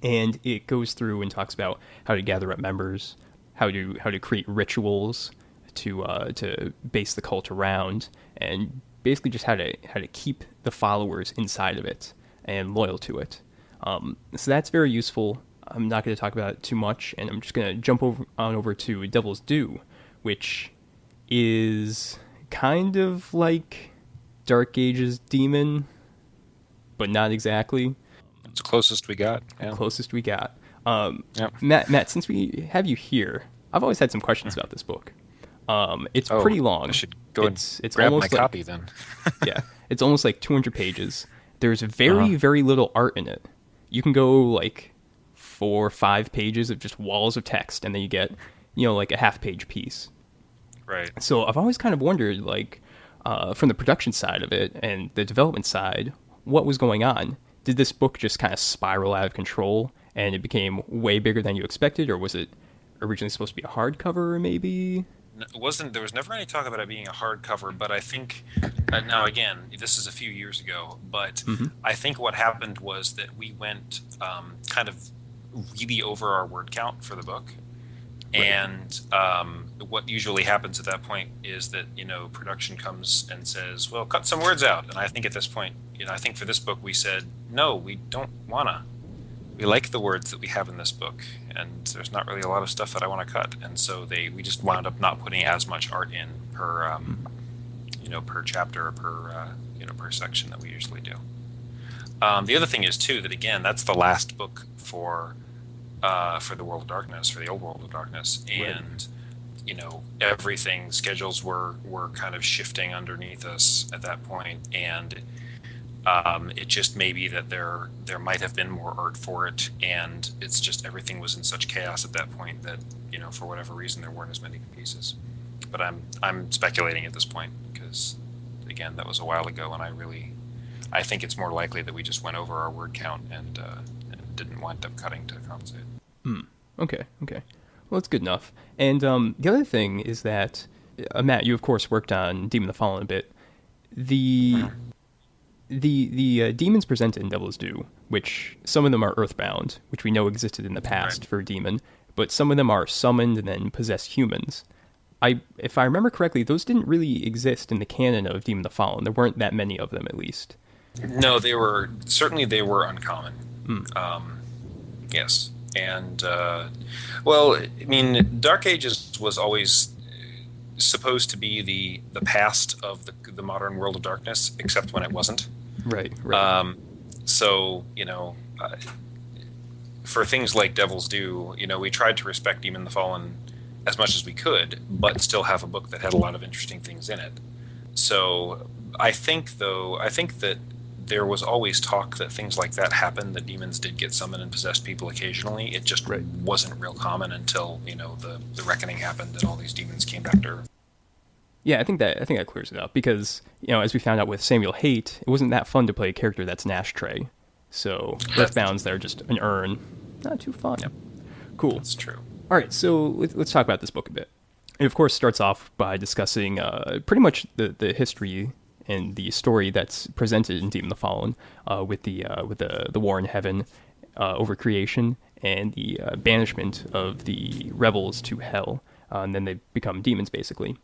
And it goes through and talks about how to gather up members, how to create rituals to base the cult around, and basically just how to keep the followers inside of it and loyal to it. So that's very useful. I'm not going to talk about it too much, and I'm just going to jump over to Devil's Due, which is kind of like Dark Ages Demon, but not exactly. It's the closest we got. Yeah. Closest we got. Yep. Matt, since we have you here, I've always had some questions about this book. It's pretty long. I should go it's grab my almost copy then. Yeah, it's almost like 200 pages. There's very little art in it. You can go like 4 or 5 pages of just walls of text, and then you get, like a half-page piece. Right. So I've always kind of wondered, like, from the production side of it and the development side, what was going on? Did this book just kind of spiral out of control and it became way bigger than you expected, or was it originally supposed to be a hardcover, maybe? There was never any talk about it being a hardcover, but I think, now again, this is a few years ago, but I think what happened was that we went kind of really over our word count for the book. Right. And what usually happens at that point is that, production comes and says, well, cut some words out. And I think at this point, I think for this book we said, no, we don't wanna. We like the words that we have in this book, and there's not really a lot of stuff that I want to cut. And so we just wound up not putting as much art in per, per chapter or per section that we usually do. The other thing is too that again, that's the last book for the World of Darkness, for the old World of Darkness, and everything, schedules were kind of shifting underneath us at that point, and it just may be that there might have been more art for it, and it's just everything was in such chaos at that point that for whatever reason there weren't as many pieces. But I'm speculating at this point because again that was a while ago, and I think it's more likely that we just went over our word count and didn't wind up cutting to compensate. Okay. Well, that's good enough. And the other thing is that, Matt, you of course worked on Demon the Fallen a bit. The demons presented in Devil's Due, which some of them are earthbound, which we know existed in the past for a demon, but some of them are summoned and then possess humans. If I remember correctly, those didn't really exist in the canon of Demon the Fallen. There weren't that many of them, at least. No, they were uncommon. Yes. And, Dark Ages was always supposed to be the past of the modern World of Darkness, except when it wasn't. Right. So, for things like Devil's Due, we tried to respect Demon the Fallen as much as we could, but still have a book that had a lot of interesting things in it. So I think that there was always talk that things like that happened, that demons did get summoned and possessed people occasionally. It just wasn't real common until, the reckoning happened and all these demons came back to Earth. Yeah, I think that clears it up because, as we found out with Samuel Haight, it wasn't that fun to play a character that's an ashtray. So Earthbound's there, just an urn. Not too fun. Yep. Cool. That's true. All right, so let's talk about this book a bit. It, of course, starts off by discussing pretty much the history and the story that's presented in Demon the Fallen, with the war in heaven over creation and the banishment of the rebels to hell, and then they become demons, basically.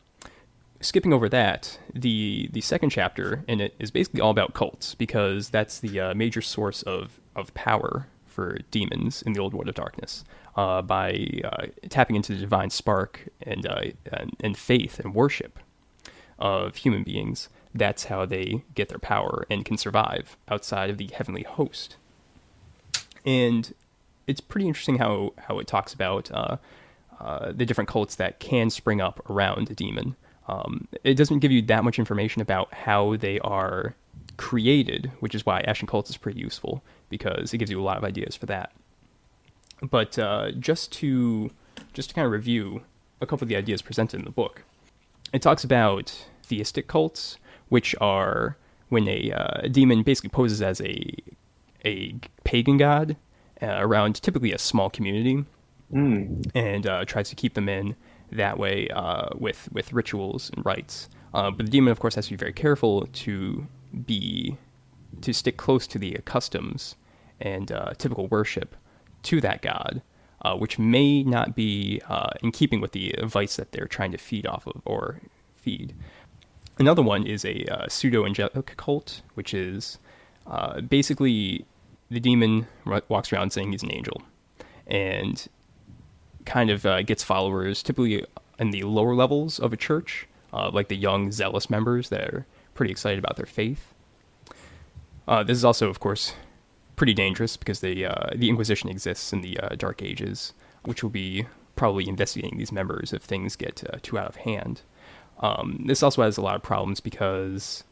Skipping over that, the second chapter in it is basically all about cults, because that's the major source of power for demons in the old World of Darkness. By tapping into the divine spark and faith and worship of human beings, that's how they get their power and can survive outside of the heavenly host. And it's pretty interesting how it talks about the different cults that can spring up around a demon. It doesn't give you that much information about how they are created, which is why Ashen Cults is pretty useful, because it gives you a lot of ideas for that. But just to kind of review a couple of the ideas presented in the book, it talks about theistic cults, which are when a demon basically poses as a pagan god around typically a small community, and tries to keep them in that way with rituals and rites. But the demon, of course, has to be very careful to stick close to the customs and typical worship to that god, which may not be in keeping with the vice that they're trying to feed off of or feed. Another one is a pseudo-angelic cult, which is basically the demon walks around saying he's an angel and kind of gets followers typically in the lower levels of a church, like the young, zealous members that are pretty excited about their faith. This is also, of course, pretty dangerous because the Inquisition exists in the Dark Ages, which will be probably investigating these members if things get too out of hand. This also has a lot of problems because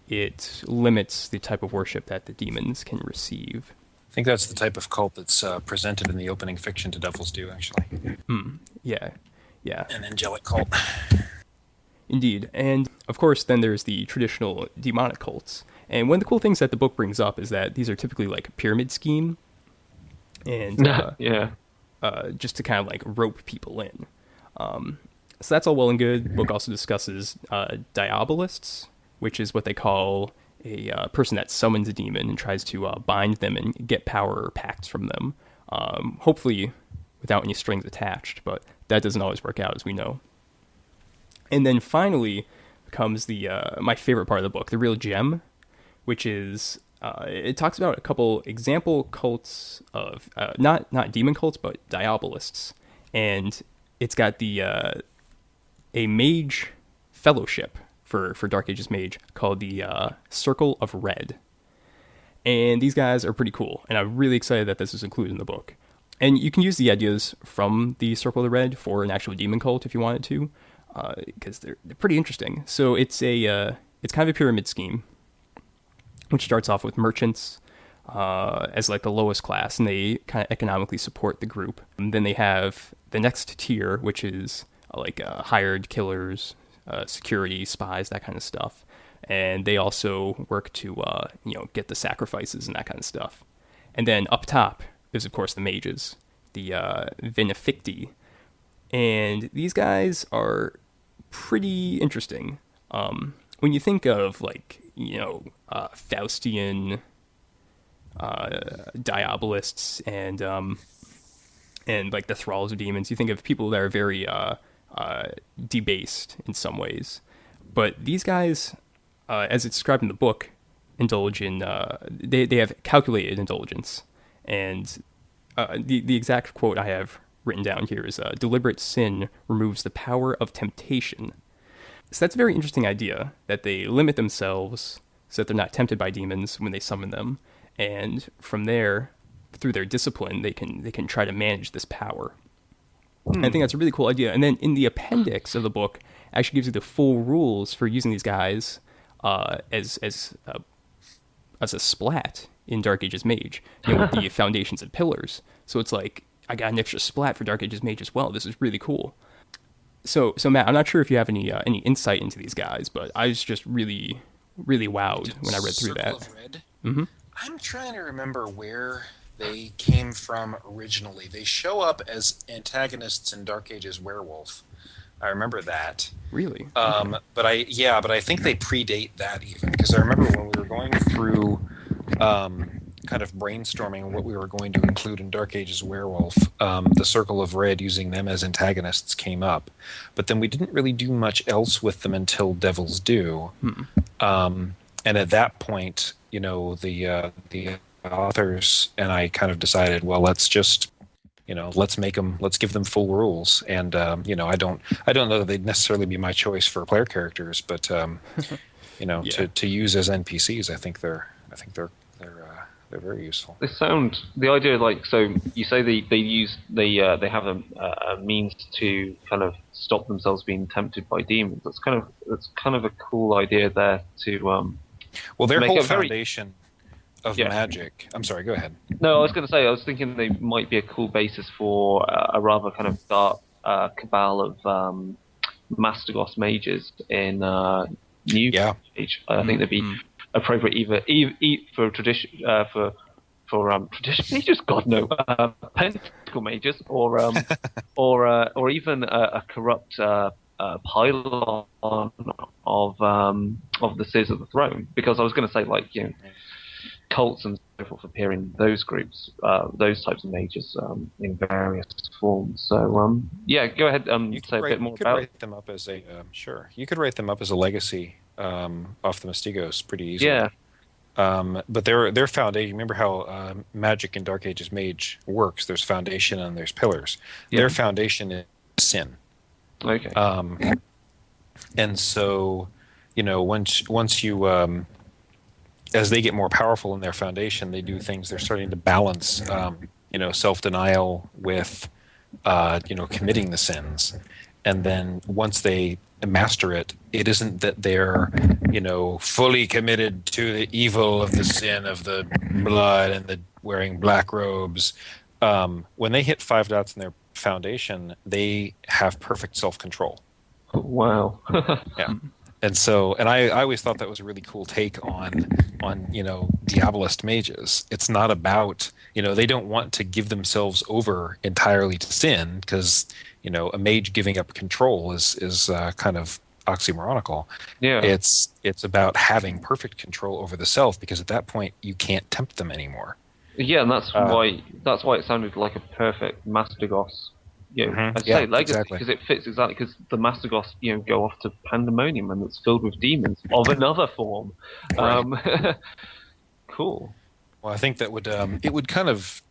it limits the type of worship that the demons can receive. I think that's the type of cult that's presented in the opening fiction to Devil's Due, actually. Yeah. An angelic cult. Indeed. And, of course, then there's the traditional demonic cults. And one of the cool things that the book brings up is that these are typically like a pyramid scheme. And just to kind of like rope people in. So that's all well and good. The book also discusses diabolists, which is what they call a person that summons a demon and tries to bind them and get power or pacts from them, hopefully without any strings attached, but that doesn't always work out, as we know. And then finally comes the my favorite part of the book, the real gem, which is it talks about a couple example cults of not demon cults, but diabolists, and it's got the a mage fellowship for Dark Ages mage called the Circle of Red. And these guys are pretty cool, and I'm really excited that this is included in the book. And you can use the ideas from the Circle of Red for an actual demon cult if you wanted to, because they're pretty interesting. So it's it's kind of a pyramid scheme, which starts off with merchants as like the lowest class, and they kind of economically support the group. And then they have the next tier, which is like hired killers, security, spies, that kind of stuff. And they also work to get the sacrifices and that kind of stuff. And then up top is, of course, the mages, the Veneficti. And these guys are pretty interesting. When you think of, like, Faustian diabolists and like the thralls of demons, you think of people that are very debased in some ways. But these guys, as it's described in the book, indulge in they have calculated indulgence. And the exact quote I have written down here is, deliberate sin removes the power of temptation. So that's a very interesting idea, that they limit themselves so that they're not tempted by demons when they summon them. And from there, through their discipline, they can try to manage this power. And I think that's a really cool idea. And then in the appendix of the book, actually gives you the full rules for using these guys as a splat in Dark Ages Mage, with the foundations and pillars. So it's like, I got an extra splat for Dark Ages Mage as well. This is really cool. So Matt, I'm not sure if you have any insight into these guys, but I was just really, really wowed when I read through that. Circle of Red? Mm-hmm. I'm trying to remember where they came from originally. They show up as antagonists in Dark Ages Werewolf. I remember that. Really? But I think they predate that even, because I remember when we were going through kind of brainstorming what we were going to include in Dark Ages Werewolf, the Circle of Red, using them as antagonists, came up. But then we didn't really do much else with them until Devil's Due. And at that point, the authors and I kind of decided, well, let's just, let's give them full rules. And, I don't know that they'd necessarily be my choice for player characters, but, to use as NPCs, I think they're very useful. They sound, the idea, like, so you say they have a means to kind of stop themselves being tempted by demons. That's kind of a cool idea there to well, their make whole a very... foundation of magic. I'm sorry, go ahead. No, I was going to say, I was thinking they might be a cool basis for a rather kind of dark cabal of Mastigos mages in New Age. I think they'd be appropriate either for tradition for tradition mages, God no, pentacle mages, or even a corrupt pylon of the Seers of the Throne. Because I was going to say, like, you know, cults and so forth appear in those groups, those types of mages in various forms. So yeah, go ahead. Say a bit more about. Write them up as a sure. You could write them up as a legacy off the Mastigos pretty easily. Yeah. But their foundation. Remember how magic in Dark Ages Mage works? There's foundation and there's pillars. Yeah. Their foundation is sin. Okay. And so, you know, once you as they get more powerful in their foundation, they do things. They're starting to balance, you know, self-denial with, you know, committing the sins. And then once they master it, it isn't that they're, you know, fully committed to the evil of the sin of the blood and the wearing black robes. When they hit 5 dots in their foundation, they have perfect self-control. Wow. Yeah. And so, and I always thought that was a really cool take on you know, Diabolist mages. It's not about, you know, they don't want to give themselves over entirely to sin, because, you know, a mage giving up control is kind of oxymoronical. Yeah. It's about having perfect control over the self, because at that point you can't tempt them anymore. Yeah, and that's why it sounded like a perfect Mastigos. You know, I'd say legacy, because it fits exactly, because the Mastigos, you know, go off to pandemonium and it's filled with demons of another form. Right. Cool. Well, I think that would it would kind of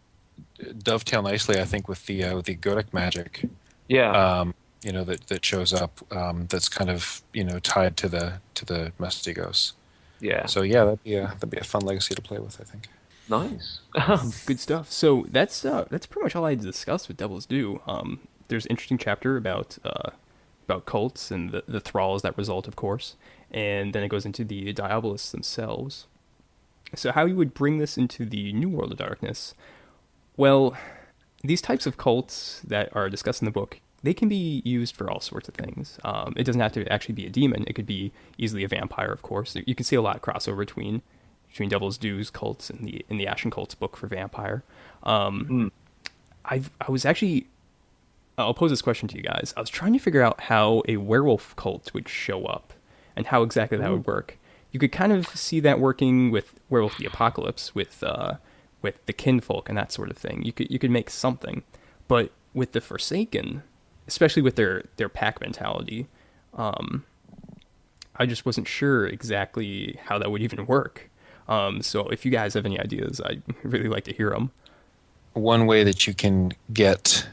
dovetail nicely, I think, with the Godic magic. Yeah. You know, that shows up. That's kind of, you know, tied to the Mastigos. Yeah. So yeah, that'd be a fun legacy to play with, I think. Nice. Good stuff. So that's pretty much all I had to discuss with Devils Do. There's an interesting chapter about cults and the thralls that result, of course, and then it goes into the Diabolists themselves. So how you would bring this into the New World of Darkness? Well, these types of cults that are discussed in the book, they can be used for all sorts of things. It doesn't have to actually be a demon. It could be easily a vampire, of course. You can see a lot of crossover between Devil's Dues cults and the Ashen Cults book for vampire. I was actually, I'll pose this question to you guys. I was trying to figure out how a werewolf cult would show up and how exactly that would work. You could kind of see that working with Werewolf the Apocalypse, with the kinfolk and that sort of thing. You could make something, but with the Forsaken, especially with their pack mentality, I just wasn't sure exactly how that would even work. So if you guys have any ideas, I'd really like to hear them. One way that you can get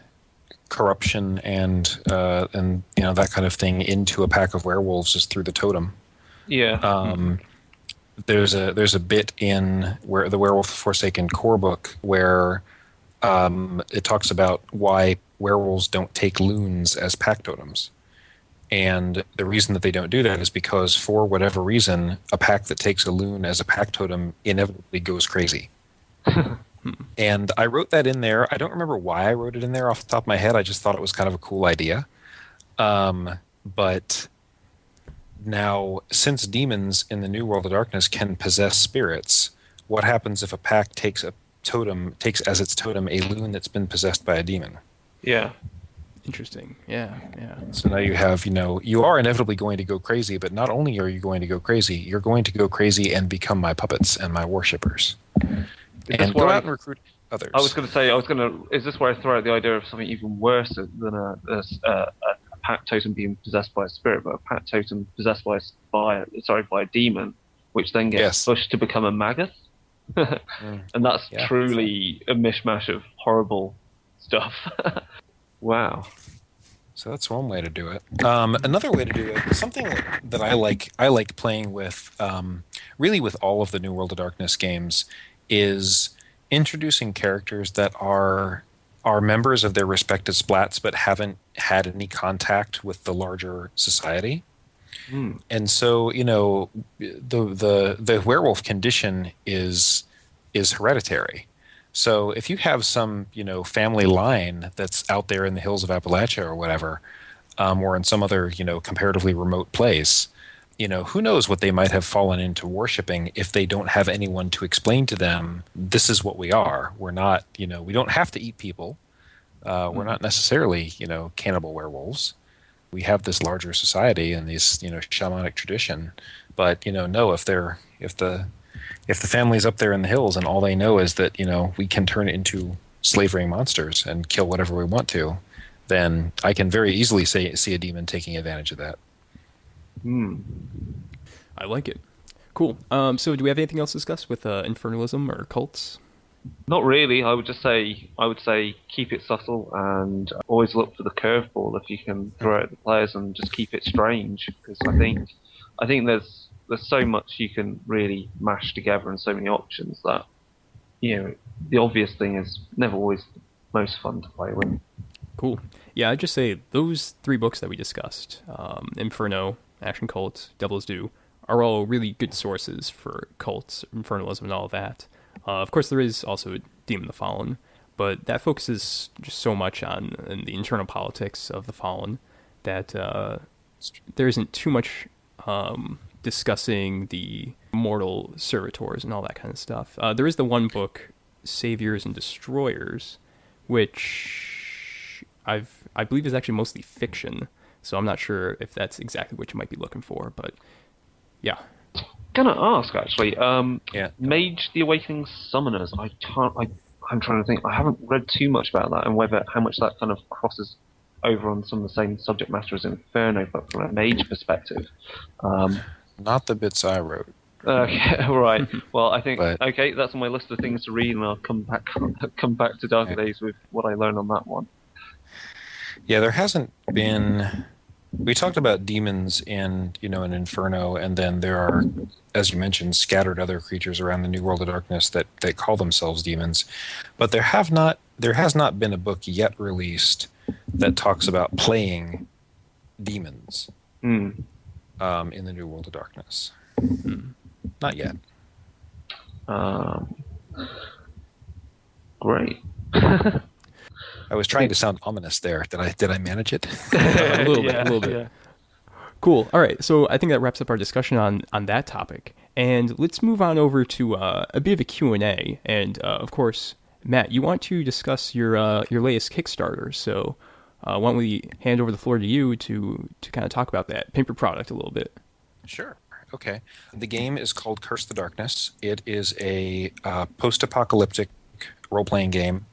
corruption and you know, that kind of thing into a pack of werewolves is through the totem. Yeah. There's a bit in where the Werewolf Forsaken core book where it talks about why werewolves don't take loons as pack totems. And the reason that they don't do that is because, for whatever reason, a pack that takes a loon as a pack totem inevitably goes crazy. And I wrote that in there. I don't remember why I wrote it in there off the top of my head. I just thought it was kind of a cool idea. But now, since demons in the New World of Darkness can possess spirits, what happens if a pack takes as its totem a loon that's been possessed by a demon? Yeah. Interesting. Yeah. So now you have, you know, you are inevitably going to go crazy, but not only are you going to go crazy, you're going to go crazy and become my puppets and my worshippers. And go out and recruit others. I was going to say, is this where I throw out the idea of something even worse than a pack totem being possessed by a spirit, but a pack totem possessed by a demon, which then gets pushed to become a maggot? And that's truly a mishmash of horrible stuff. Wow. So that's one way to do it. Another way to do it, something that I like playing with, really with all of the New World of Darkness games, is introducing characters that are members of their respective splats but haven't had any contact with the larger society. And so, you know, the werewolf condition is is hereditary. So if you have some, family line that's out there in the hills of Appalachia or whatever, or in some other, comparatively remote place, who knows what they might have fallen into worshiping if they don't have anyone to explain to them, this is what we are. We're not, we don't have to eat people. We're not necessarily, cannibal werewolves. We have this larger society and these, shamanic tradition. But, no, if the family's up there in the hills and all they know is that, we can turn into slavering monsters and kill whatever we want to, then I can very easily see a demon taking advantage of that. I like it. Cool. So do we have anything else to discuss with infernalism or cults? Not really. I would say keep it subtle and always look for the curveball if you can throw at the players and just keep it strange, because I think there's so much you can really mash together and so many options that the obvious thing is never always the most fun to play with. Cool. Yeah, I'd just say those 3 books that we discussed, Inferno, Ashen Cults, Devil's Due, are all really good sources for cults, infernalism, and all that. Of course, there is also Demon the Fallen, but that focuses just so much on the internal politics of the Fallen that there isn't too much discussing the mortal servitors and all that kind of stuff. There is the one book, Saviors and Destroyers, which I believe is actually mostly fiction, so I'm not sure if that's exactly what you might be looking for, but yeah. Gonna ask actually. Yeah. Mage the Awakening Summoners. I'm trying to think. I haven't read too much about that and how much that kind of crosses over on some of the same subject matter as Inferno, but from a mage perspective. Not the bits I wrote. Okay, all right. Well, I think okay, that's on my list of things to read, and I'll come back to Darker Days with what I learned on that one. Yeah, there hasn't been. We talked about demons in in Inferno, and then there are, as you mentioned, scattered other creatures around the New World of Darkness that call themselves demons. But there has not been a book yet released that talks about playing demons in the New World of Darkness. Not yet. Great. I was trying to sound ominous there. Did I manage it? A little bit. Yeah. Cool. All right. So I think that wraps up our discussion on that topic. And let's move on over to a bit of a Q&A. And of course, Matt, you want to discuss your latest Kickstarter. So why don't we hand over the floor to you to kind of talk about that paper product a little bit. Sure. Okay. The game is called Curse the Darkness. It is a post-apocalyptic role-playing game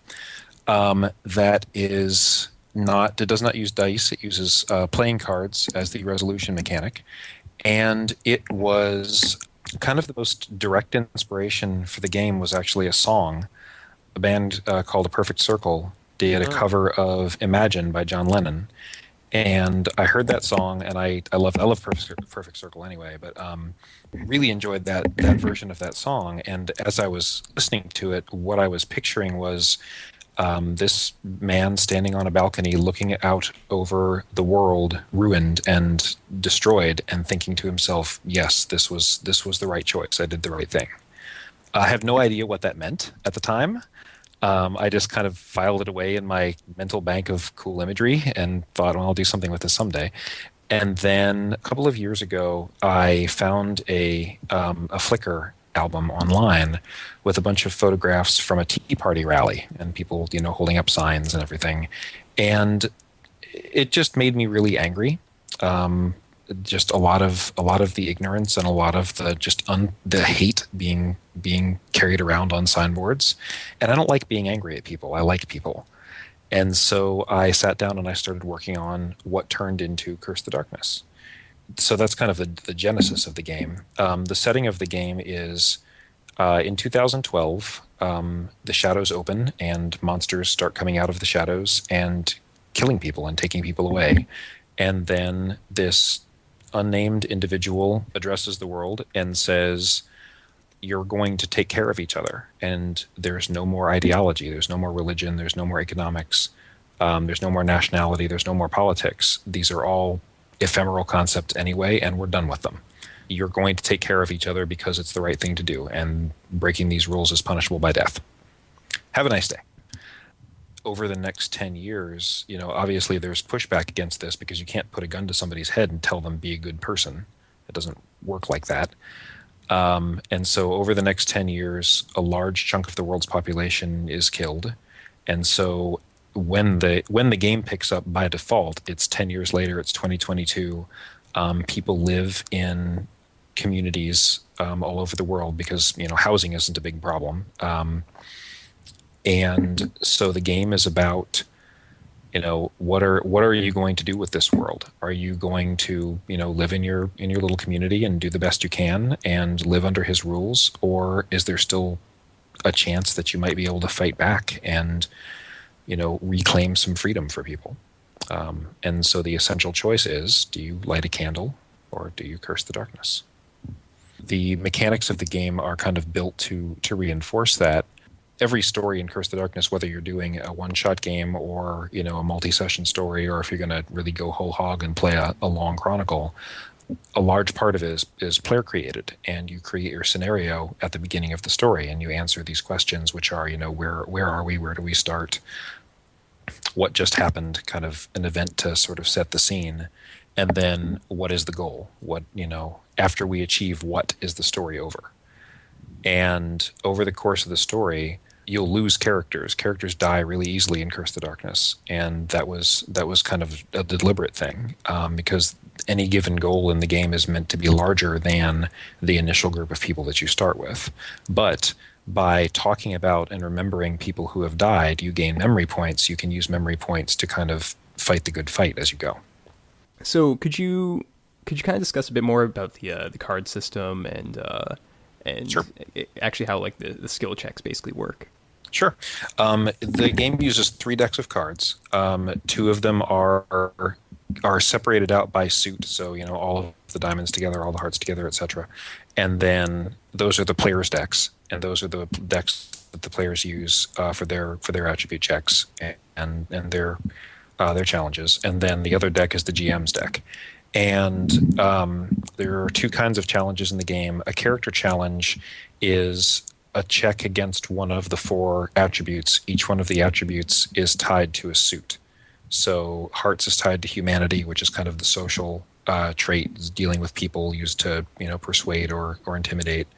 that is not. It does not use dice. It uses playing cards as the resolution mechanic, and it was kind of the most direct inspiration for the game was actually a song. A band called A Perfect Circle did a cover of Imagine by John Lennon, and I heard that song, and I love Perfect Circle anyway, but really enjoyed that version of that song. And as I was listening to it, what I was picturing was this man standing on a balcony looking out over the world ruined and destroyed and thinking to himself, yes, this was the right choice. I did the right thing. I have no idea what that meant at the time. I just kind of filed it away in my mental bank of cool imagery and thought, well, I'll do something with this someday. And then a couple of years ago, I found a Flickr album online with a bunch of photographs from a Tea Party rally and people, holding up signs and everything. And it just made me really angry. Just a lot of the ignorance and a lot of the hate being carried around on signboards. And I don't like being angry at people. I like people. And so I sat down and I started working on what turned into Curse the Darkness. So that's kind of the genesis of the game. The setting of the game is in 2012, the shadows open and monsters start coming out of the shadows and killing people and taking people away. And then this unnamed individual addresses the world and says, you're going to take care of each other. And there's no more ideology. There's no more religion. There's no more economics. There's no more nationality. There's no more politics. These are all ephemeral concepts anyway, and we're done with them. you're going to take care of each other because it's the right thing to do, and breaking these rules is punishable by death. Have a nice day. Over the next 10 years, obviously there's pushback against this because you can't put a gun to somebody's head and tell them be a good person. It doesn't work like that. And so over the next 10 years, a large chunk of the world's population is killed. And so when the game picks up by default, it's 10 years later, it's 2022. People live in communities all over the world because housing isn't a big problem. And so the game is about, what are you going to do with this world? Are you going to, live in your little community and do the best you can and live under his rules? Or is there still a chance that you might be able to fight back and, reclaim some freedom for people? And so the essential choice is, do you light a candle or do you curse the darkness? The mechanics of the game are kind of built to reinforce that. Every story in Curse the Darkness, whether you're doing a one-shot game or a multi-session story, or if you're going to really go whole hog and play a long chronicle, a large part of it is player created, and you create your scenario at the beginning of the story, and you answer these questions, which are where are we, where do we start, what just happened, kind of an event to sort of set the scene, and then what is the goal? What after we achieve what is the story over? And over the course of the story, you'll lose characters. Characters die really easily in Curse the Darkness, and that was kind of a deliberate thing because any given goal in the game is meant to be larger than the initial group of people that you start with. But by talking about and remembering people who have died, you gain memory points. You can use memory points to kind of fight the good fight as you go. So could you kind of discuss a bit more about the card system and Sure. Actually how the skill checks basically work? Sure. The game uses 3 decks of cards. 2 of them are separated out by suit, so all of the diamonds together, all the hearts together, etc. And then those are the players' decks, and those are the decks that the players use for their attribute checks and their challenges. And then the other deck is the GM's deck. And there are 2 kinds of challenges in the game. A character challenge is a check against one of the 4 attributes. Each one of the attributes is tied to a suit. So hearts is tied to humanity, which is kind of the social trait, dealing with people used to persuade or intimidate.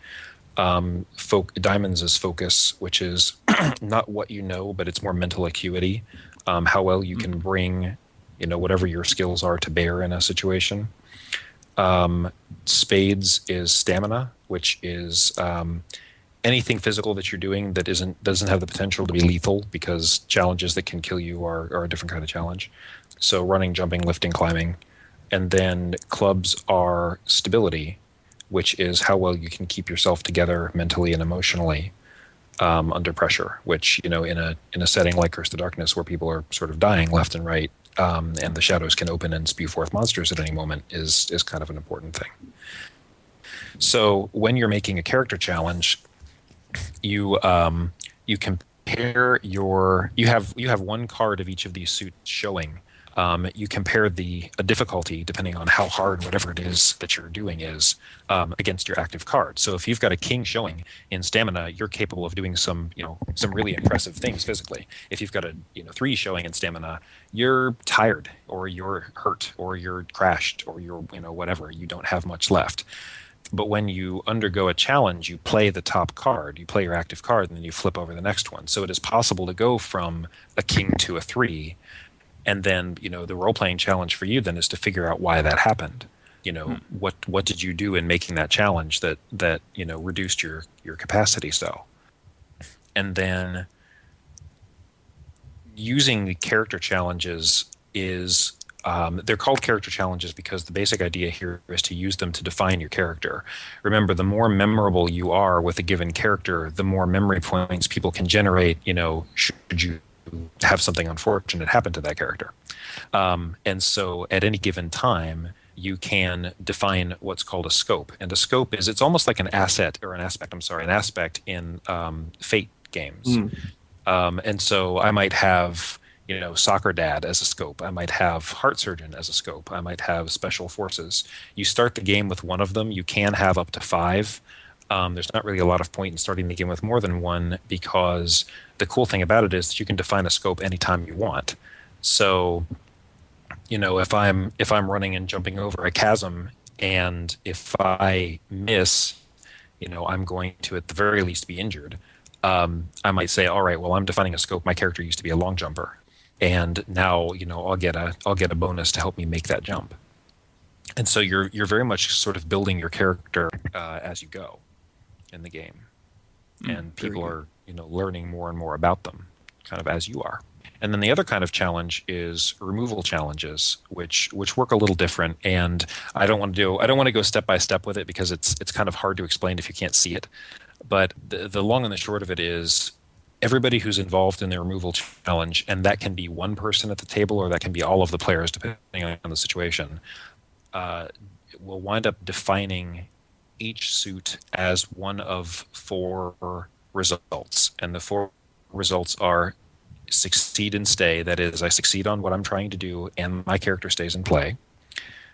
Diamonds is focus, which is not what you know, but it's more mental acuity, how well you can bring whatever your skills are to bear in a situation. Spades is stamina, which is anything physical that you're doing that doesn't have the potential to be lethal, because challenges that can kill you are a different kind of challenge. So running, jumping, lifting, climbing. And then clubs are stability, which is how well you can keep yourself together mentally and emotionally under pressure, which, in a setting like Curse the Darkness, where people are sort of dying left and right, and the shadows can open and spew forth monsters at any moment, is kind of an important thing. So when you're making a character challenge, you compare you have 1 card of each of these suits showing. You compare the difficulty, depending on how hard whatever it is that you're doing is, against your active card. So if you've got a king showing in stamina, you're capable of doing some really impressive things physically. If you've got a 3 showing in stamina, you're tired, or you're hurt, or you're crashed, or you're whatever. You don't have much left. But when you undergo a challenge, you play the top card, you play your active card, and then you flip over the next one. So it is possible to go from a king to a 3. And then, the role-playing challenge for you then is to figure out why that happened. What did you do in making that challenge that reduced your capacity so? And then using the character challenges is they're called character challenges because the basic idea here is to use them to define your character. Remember, the more memorable you are with a given character, the more memory points people can generate, should you have something unfortunate happen to that character. And so at any given time, you can define what's called a scope. And a scope it's almost like an aspect in Fate games. And so I might have, soccer dad as a scope. I might have heart surgeon as a scope. I might have special forces. You start the game with one of them. You can have up to 5. There's not really a lot of point in starting the game with more than one, because the cool thing about it is that you can define a scope anytime you want. So, if I'm running and jumping over a chasm, and if I miss, I'm going to at the very least be injured. I might say, all right, well, I'm defining a scope. My character used to be a long jumper, and now I'll get a bonus to help me make that jump. And so you're very much sort of building your character as you go in the game, and people are learning more and more about them, kind of as you are. And then the other kind of challenge is removal challenges, which work a little different. And I don't want to go step by step with it, because it's kind of hard to explain if you can't see it. But the long and the short of it is, everybody who's involved in the removal challenge, and that can be one person at the table, or that can be all of the players, depending on the situation, will wind up defining each suit as one of 4 results. And the 4 results are: succeed and stay, that is, I succeed on what I'm trying to do and my character stays in play.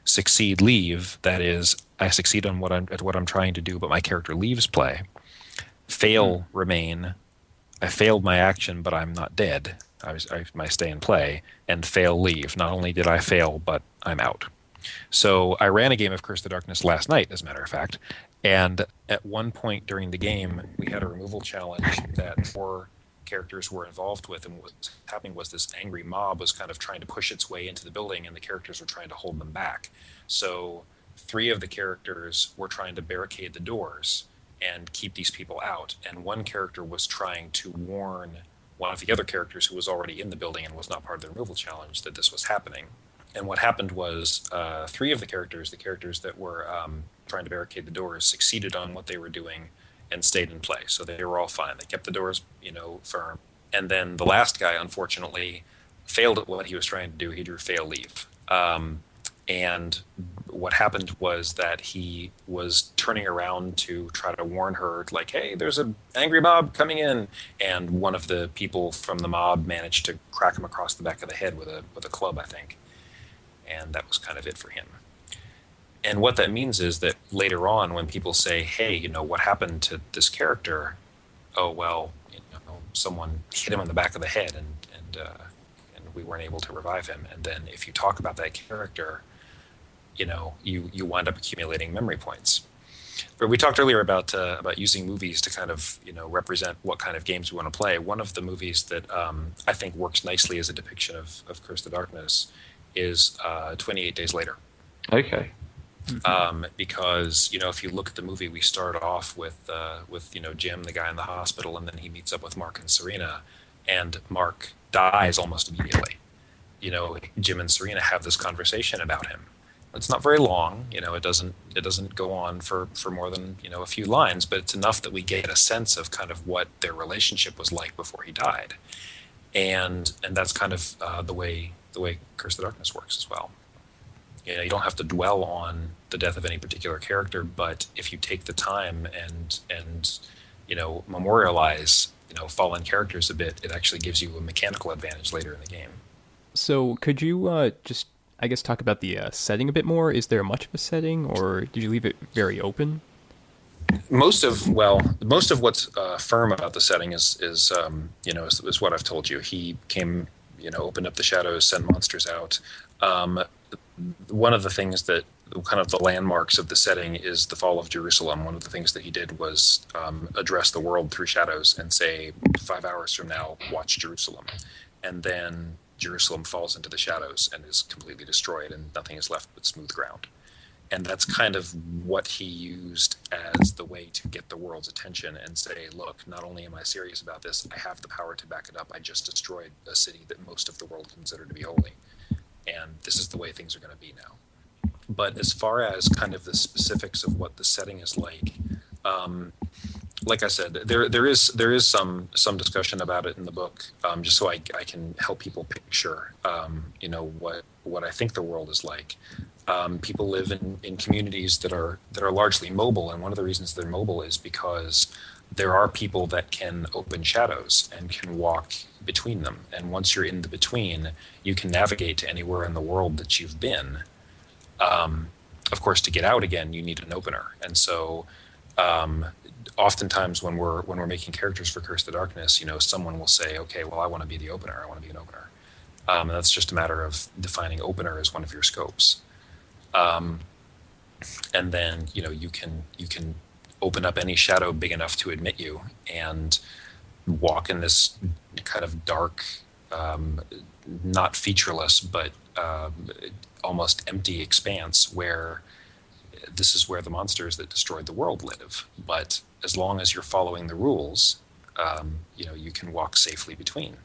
Succeed, leave, that is, I succeed on what I'm trying to do but my character leaves play. Fail, remain, I failed my action but I'm not dead, I stay in play. And fail, leave, not only did I fail but I'm out. So I ran a game of Curse the Darkness last night, as a matter of fact, and at one point during the game we had a removal challenge that 4 characters were involved with, and what was happening was this angry mob was kind of trying to push its way into the building, and the characters were trying to hold them back. So 3 of the characters were trying to barricade the doors and keep these people out, and 1 character was trying to warn one of the other characters who was already in the building and was not part of the removal challenge, that this was happening. And what happened was 3 of the characters that were trying to barricade the doors, succeeded on what they were doing and stayed in play. So they were all fine. They kept the doors, firm. And then the last guy, unfortunately, failed at what he was trying to do. He drew fail, leave. And what happened was that he was turning around to try to warn her, like, hey, there's an angry mob coming in. And one of the people from the mob managed to crack him across the back of the head with a club, I think. And that was kind of it for him. And what that means is that later on, when people say, hey, what happened to this character? Oh, well, someone hit him on the back of the head and we weren't able to revive him. And then if you talk about that character, you wind up accumulating memory points. But we talked earlier about using movies to kind of, represent what kind of games we want to play. One of the movies that I think works nicely as a depiction of Curse the Darkness is 28 Days Later. Okay. Because if you look at the movie, we start off with Jim, the guy in the hospital, and then he meets up with Mark and Serena, and Mark dies almost immediately. Jim and Serena have this conversation about him. It's not very long. It doesn't go on for more than a few lines, but it's enough that we get a sense of kind of what their relationship was like before he died, and that's kind of the way Curse the Darkness works as well. You don't have to dwell on the death of any particular character, but if you take the time and memorialize fallen characters a bit, it actually gives you a mechanical advantage later in the game. So could you just, I guess, talk about the setting a bit more? Is there much of a setting, or did you leave it very open? Most of what's firm about the setting is what I've told you. He came, opened up the shadows, sent monsters out. One of the things that kind of the landmarks of the setting is the fall of Jerusalem. One of the things that he did was address the world through shadows and say, 5 hours from now, watch Jerusalem. And then Jerusalem falls into the shadows and is completely destroyed, and nothing is left but smooth ground. And that's kind of what he used as the way to get the world's attention and say, look, not only am I serious about this, I have the power to back it up. I just destroyed a city that most of the world considered to be holy. And this is the way things are going to be now. But as far as kind of the specifics of what the setting is like I said, there is some discussion about it in the book, just so I can help people picture, what I think the world is like. People live in communities that are largely mobile, and one of the reasons they're mobile is because there are people that can open shadows and can walk between them. And once you're in the between, you can navigate to anywhere in the world that you've been. Of course, to get out again, you need an opener. And so oftentimes when we're making characters for Curse the Darkness, someone will say, okay, well, I want to be the opener. I want to be an opener. And that's just a matter of defining opener as one of your scopes. And then, you can open up any shadow big enough to admit you and walk in this kind of dark, not featureless, but almost empty expanse where this is where the monsters that destroyed the world live. But as long as you're following the rules, you can walk safely between.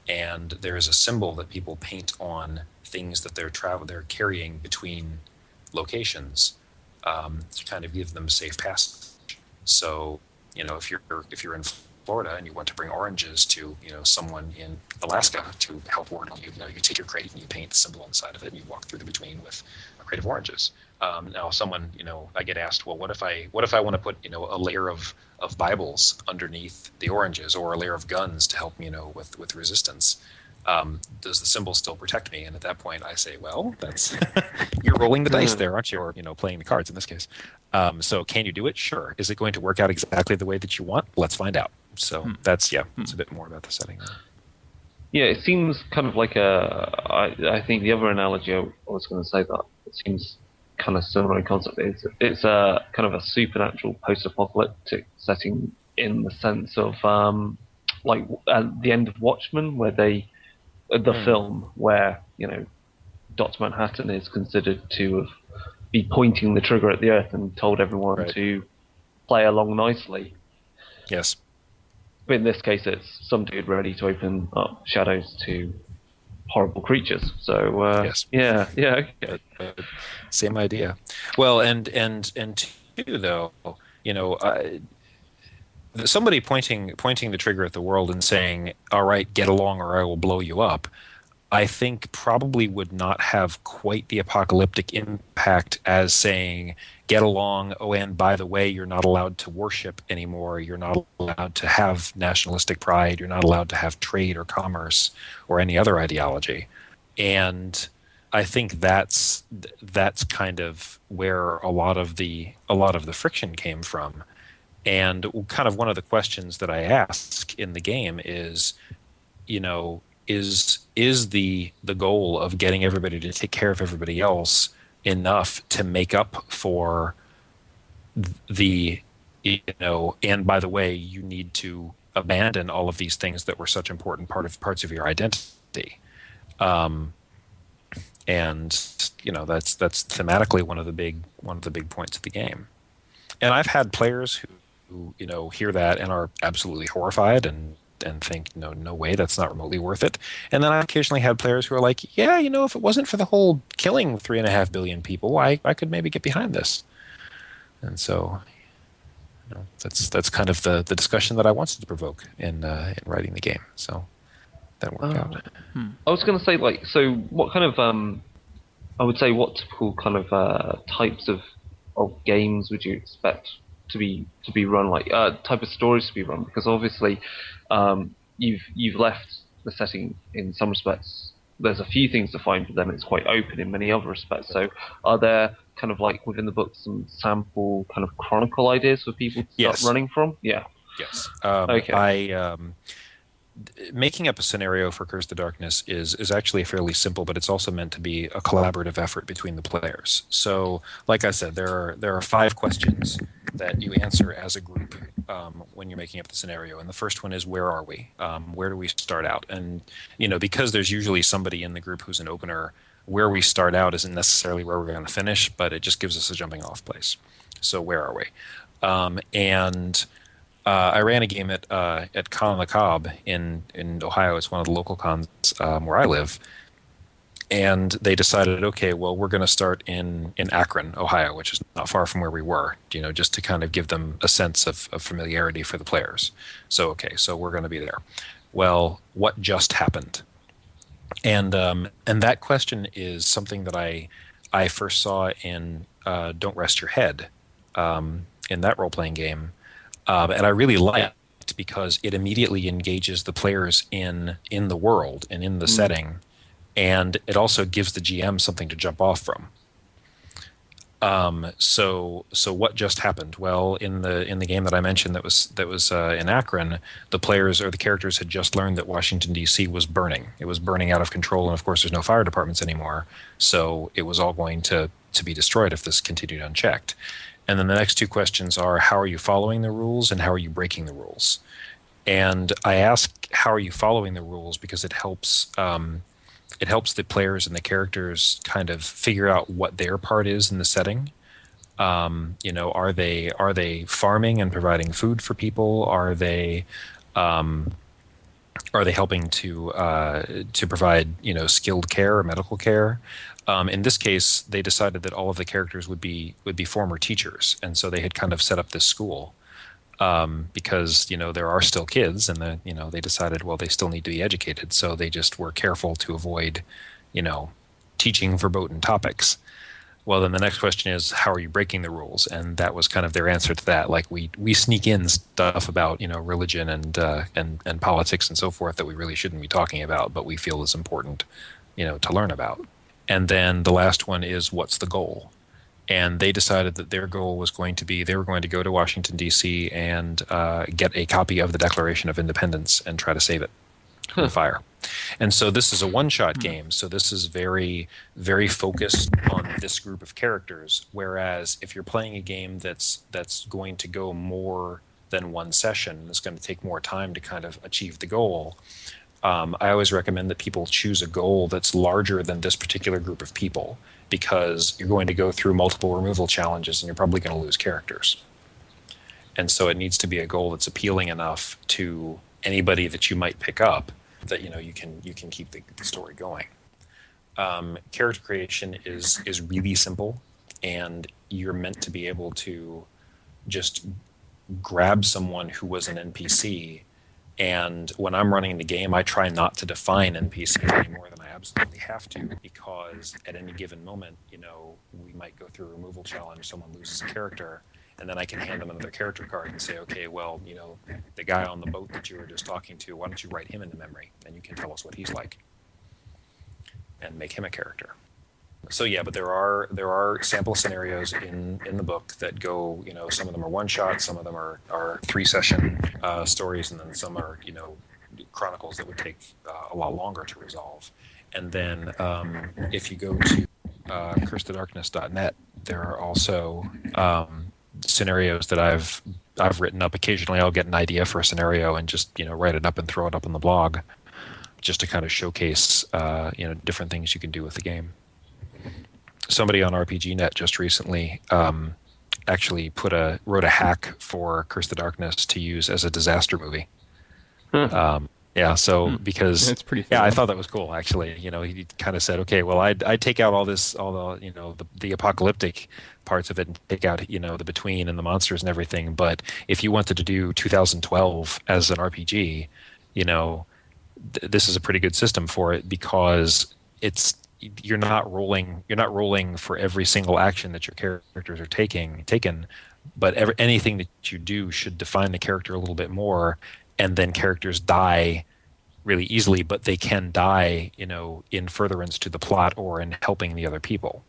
And there is a symbol that people paint on things that they're carrying between locations to kind of give them safe passage. So, if you're in Florida and you want to bring oranges to someone in Alaska to help order you, you take your crate and you paint the symbol inside of it and you walk through the between with a crate of oranges. Now, someone I get asked, well, what if I want to put a layer of Bibles underneath the oranges or a layer of guns to help me with resistance? Does the symbol still protect me? And at that point, I say, well, that's you're rolling the dice there, aren't you? Or playing the cards in this case. So can you do it? Sure. Is it going to work out exactly the way that you want? Let's find out. So it's a bit more about the setting. Yeah, it seems kind of like I think the other analogy I was going to say that it seems kind of similar in concept. It's a kind of a supernatural post-apocalyptic setting in the sense of like at the end of Watchmen, where the film where Dr. Manhattan is considered to be pointing the trigger at the Earth and told everyone to play along nicely. Yes. But in this case, it's some dude ready to open up shadows to horrible creatures. So yes. Yeah. Okay. Same idea. Well, and too though, somebody pointing the trigger at the world and saying, "All right, get along, or I will blow you up," I think probably would not have quite the apocalyptic impact as saying, "Get along. Oh, and by the way, you're not allowed to worship anymore. You're not allowed to have nationalistic pride. You're not allowed to have trade or commerce or any other ideology." And I think that's kind of where a lot of the friction came from. And kind of one of the questions that I ask in the game is, is the goal of getting everybody to take care of everybody else enough to make up for the, and by the way, you need to abandon all of these things that were such important parts of your identity. And that's thematically one of the big points of the game. And I've had players who hear that and are absolutely horrified and think, no way, that's not remotely worth it. And then I occasionally had players who are like, yeah, if it wasn't for the whole killing 3.5 billion people, I could maybe get behind this. And so that's kind of the discussion that I wanted to provoke in writing the game. So that worked out. I was going to say, so what kind of I would say what typical kind of types of games would you expect to be run, type of stories to be run? Because obviously you've left the setting in some respects. There's a few things to find, but then it's quite open in many other respects. So are there kind of within the book some sample kind of chronicle ideas for people to start running from? Yeah. Yes. Okay. Making up a scenario for Curse the Darkness is actually fairly simple, but it's also meant to be a collaborative effort between the players. So, like I said, there are 5 questions that you answer as a group when you're making up the scenario. And the first one is, where are we? Where do we start out? And because there's usually somebody in the group who's an opener, where we start out isn't necessarily where we're going to finish, but it just gives us a jumping off place. So where are we? I ran a game at Con on the Cob in Ohio. It's one of the local cons where I live. And they decided, okay, well, we're going to start in Akron, Ohio, which is not far from where we were, just to kind of give them a sense of familiarity for the players. So, okay, so we're going to be there. Well, what just happened? And that question is something that I first saw in Don't Rest Your Head, in that role-playing game. And I really liked because it immediately engages the players in the world and in the setting, and it also gives the GM something to jump off from. So what just happened? Well, in the game that I mentioned that was in Akron, the players or the characters had just learned that Washington D.C. was burning. It was burning out of control, and of course, there's no fire departments anymore. So it was all going to be destroyed if this continued unchecked. And then the next two questions are: how are you following the rules, and how are you breaking the rules? And I ask, how are you following the rules, because it helps. It helps the players and the characters kind of figure out what their part is in the setting. Are they farming and providing food for people? Are they helping to provide skilled care or medical care? In this case, they decided that all of the characters would be former teachers, and so they had kind of set up this school. Because there are still kids, and they decided, well, they still need to be educated, so they just were careful to avoid teaching verboten topics. Well, then the next question is, how are you breaking the rules? And that was kind of their answer to that. Like, we sneak in stuff about religion and politics and so forth that we really shouldn't be talking about, but we feel is important to learn about. And then the last one is, what's the goal? And they decided that their goal was going to be, they were going to go to Washington, D.C. and get a copy of the Declaration of Independence and try to save it from the fire. And so this is a one-shot game. So this is very, very focused on this group of characters. Whereas if you're playing a game that's going to go more than one session, it's going to take more time to kind of achieve the goal, I always recommend that people choose a goal that's larger than this particular group of people, because you're going to go through multiple removal challenges and you're probably going to lose characters. And so it needs to be a goal that's appealing enough to anybody that you might pick up that you can keep the story going. Character creation is really simple, and you're meant to be able to just grab someone who was an NPC. And when I'm running the game, I try not to define NPCs any more than I absolutely have to, because at any given moment, we might go through a removal challenge, someone loses a character, and then I can hand them another character card and say, okay, well, the guy on the boat that you were just talking to, why don't you write him into memory, and you can tell us what he's like, and make him a character. So yeah, but there are sample scenarios in the book that go, some of them are one shot, some of them are 3-session stories, and then some are chronicles that would take a lot longer to resolve. And then if you go to cursethedarkness.net, there are also scenarios that I've written up. Occasionally I'll get an idea for a scenario and just write it up and throw it up on the blog, just to kind of showcase different things you can do with the game. Somebody on RPGNet just recently actually wrote a hack for Curse the Darkness to use as a disaster movie. Because that's pretty fun. I thought that was cool. Actually, he kind of said, okay, well, I'd take out all the apocalyptic parts of it and take out the between and the monsters and everything. But if you wanted to do 2012 as an RPG, this is a pretty good system for it, because you're not rolling for every single action that your characters are taken, but anything that you do should define the character a little bit more. And then characters die really easily, but they can die, in furtherance to the plot or in helping the other people.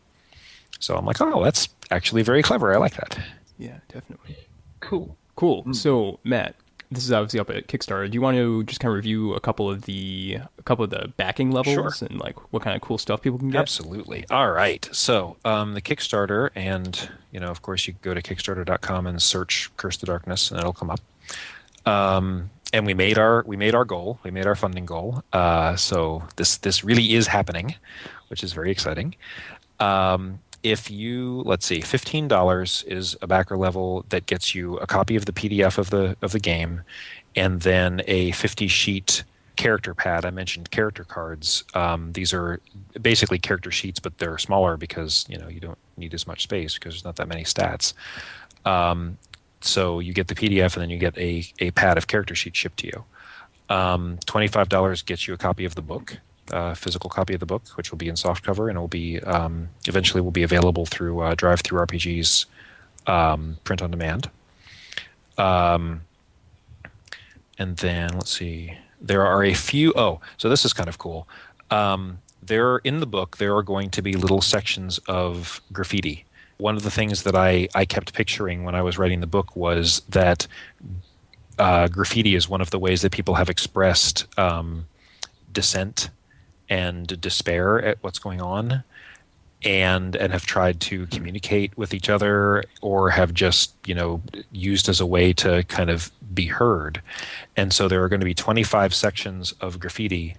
So I'm like, oh, that's actually very clever. I like that. Yeah, definitely. Cool. So Matt, this is obviously up at Kickstarter. Do you want to just kind of review a couple of the backing levels and like what kind of cool stuff people can get? Absolutely. All right. So the Kickstarter, and of course you can go to kickstarter.com and search Curse the Darkness, and it'll come up. And we made our goal. We made our funding goal. So this really is happening, which is very exciting. If you, let's see, $15 is a backer level that gets you a copy of the PDF of the game, and then a 50-sheet character pad. I mentioned character cards. These are basically character sheets, but they're smaller because you don't need as much space because there's not that many stats. So you get the PDF, and then you get a pad of character sheets shipped to you. $25 gets you a copy of the book, a physical copy of the book, which will be in softcover, and it will be eventually will be available through Drive-Thru RPG's print on demand. And then let's see. There are a few. Oh, so this is kind of cool. There in the book, there are going to be little sections of graffiti. One of the things that I kept picturing when I was writing the book was that graffiti is one of the ways that people have expressed dissent and despair at what's going on, and have tried to communicate with each other, or have just used as a way to kind of be heard. And so there are going to be 25 sections of graffiti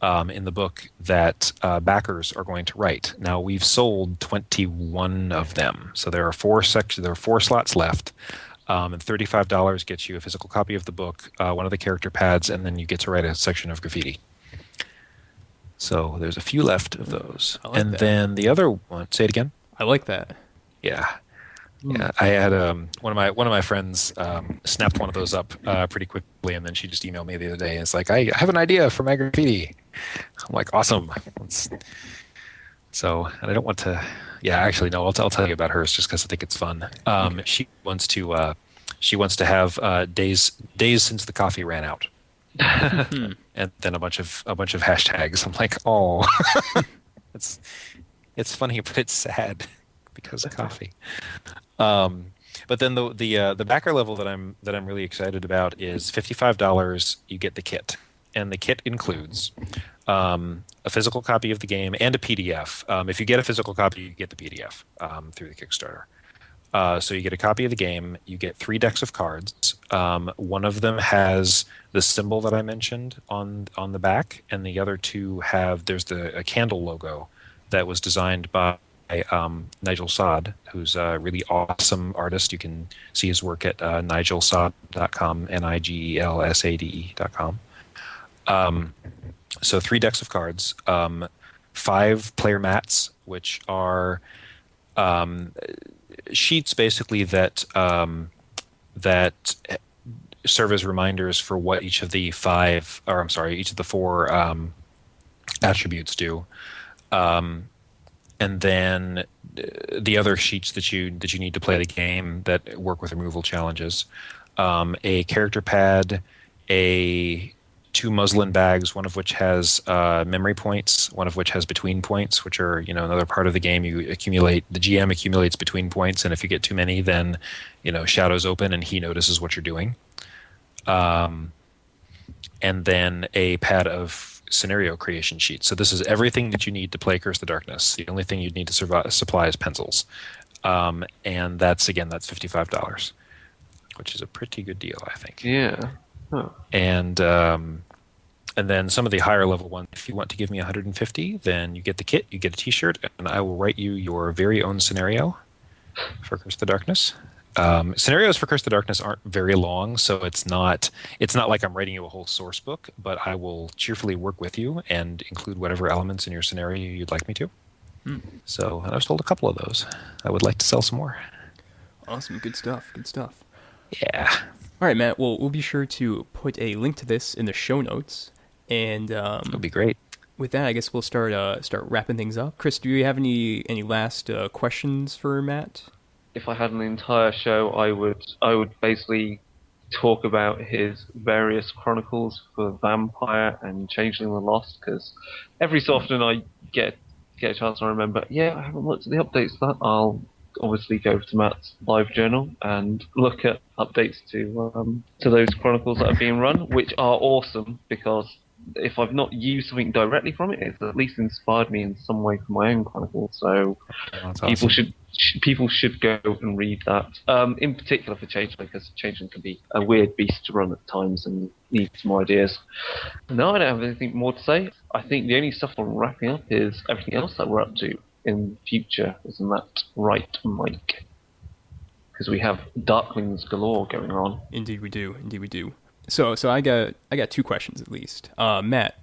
in the book that backers are going to write. Now we've sold 21 of them, so there are 4 sections. There are 4 slots left, and $35 gets you a physical copy of the book, one of the character pads, and then you get to write a section of graffiti. So there's a few left of those. I like that. Then the other one. Say it again. I like that. Yeah. Yeah, I had one of my friends snapped one of those up pretty quickly, and then she just emailed me the other day. And it's like, I have an idea for my graffiti. I'm like, awesome. So, and I don't want to. Yeah, actually, no. I'll tell you about hers just because I think it's fun. Okay. She wants to have days since the coffee ran out, and then a bunch of hashtags. I'm like, oh, it's funny, but it's sad because of coffee. But then the backer level that I'm really excited about is $55. You get the kit, and the kit includes a physical copy of the game and a PDF. If you get a physical copy, you get the PDF through the Kickstarter. So you get a copy of the game. You get 3 decks of cards. One of them has the symbol that I mentioned on the back, and the other 2 have a candle logo that was designed by Nigel Sod, who's a really awesome artist. You can see his work at nigelsade.com, nigelsade.com. So 3 decks of cards, 5 player mats, which are sheets basically that serve as reminders for what each of the 4 attributes do. And then the other sheets that you need to play the game that work with removal challenges, a character pad, 2 muslin bags, one of which has memory points, one of which has between points, which are another part of the game. The GM accumulates between points, and if you get too many, then shadows open and he notices what you're doing. And then a pad of scenario creation sheets. So this is everything that you need to play Curse the Darkness. The only thing you'd need to supply is pencils. And that's $55, which is a pretty good deal, I think. Yeah. Huh. And then some of the higher level ones, if you want to give me $150, then you get the kit, you get a t-shirt, and I will write you your very own scenario for Curse the Darkness. Scenarios for Curse the Darkness aren't very long, so it's not like I'm writing you a whole source book, but I will cheerfully work with you and include whatever elements in your scenario you'd like me to. So, and I've sold a couple of those. I would like to sell some more. Awesome. Good stuff. Yeah. All right, Matt. Well, we'll be sure to put a link to this in the show notes, and that'll be great. With that, I guess we'll start wrapping things up. Chris, do you have any last questions for Matt? If I had an entire show, I would basically talk about his various chronicles for Vampire and Changeling the Lost, because every so often I get a chance to remember, I haven't looked at the updates to that. I'll obviously go to Matt's live journal and look at updates to those chronicles that are being run, which are awesome, because if I've not used something directly from it, it's at least inspired me in some way for my own chronicle. So people should go and read that. In particular for Changeling, because Changeling can be a weird beast to run at times and need some ideas. No, I don't have anything more to say. I think the only stuff I'm wrapping up is everything else that we're up to in future. Isn't that right, Mike? Because we have Darklings galore going on. Indeed we do. So I got 2 questions at least. Matt,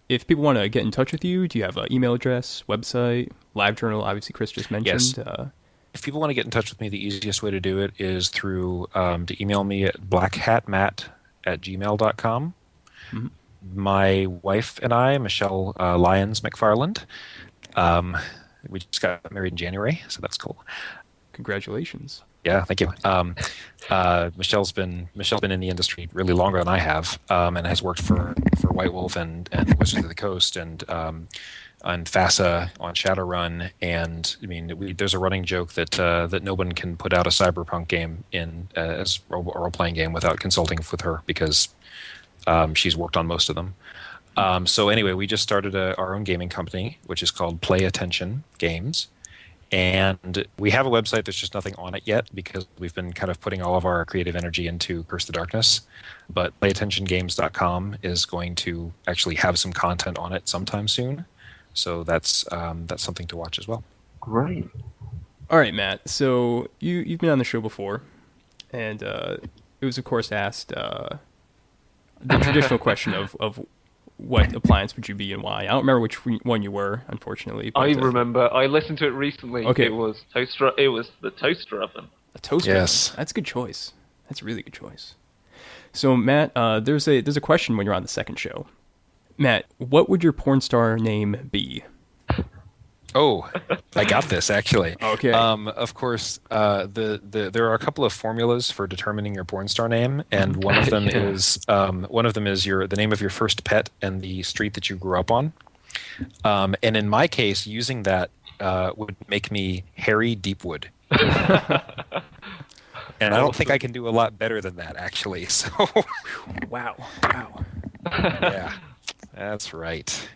if people want to get in touch with you, do you have an email address, website, live journal? Obviously, Chris just mentioned. Yes. If people want to get in touch with me, the easiest way to do it is through to email me at blackhatmatt@gmail.com. Mm-hmm. My wife and I, Michelle Lyons McFarland, we just got married in January, so that's cool. Congratulations. Yeah, thank you. Michelle's been in the industry really longer than I have, and has worked for White Wolf and Wizards of the Coast and FASA on Shadowrun. And I mean, there's a running joke that no one can put out a cyberpunk game as a role-playing game without consulting with her, because she's worked on most of them. So anyway, we just started our own gaming company, which is called Play Attention Games. And we have a website. There's just nothing on it yet because we've been kind of putting all of our creative energy into Curse the Darkness. But playattentiongames.com is going to actually have some content on it sometime soon. So that's something to watch as well. Great. All right, Matt. So you've been on the show before, and it was, of course, asked the traditional question of what appliance would you be and why. I don't remember which one you were, unfortunately. But, I remember. I listened to it recently. Okay. It was toaster. It was the toaster oven. A toaster. Yes. Oven. That's a good choice. That's a really good choice. So, Matt, there's a question when you're on the second show. Matt, what would your porn star name be? Oh, I got this actually. Okay. Of course, there are a couple of formulas for determining your porn star name, and one of them is the name of your first pet and the street that you grew up on. And in my case, using that would make me Harry Deepwood. And I don't think I can do a lot better than that, actually. So, Wow. yeah, that's right.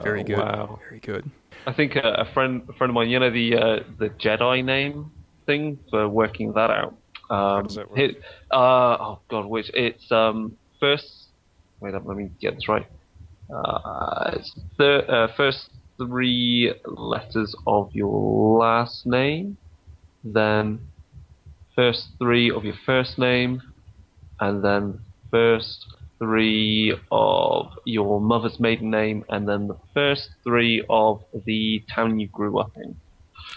Very good. Wow. Very good. I think a friend of mine, you know, the Jedi name thing for working that out. How does that work? Oh God, which it's first. Wait up, let me get this right. It's the first 3 letters of your last name, then first 3 of your first name, and then first 3 of your mother's maiden name, and then the first 3 of the town you grew up in.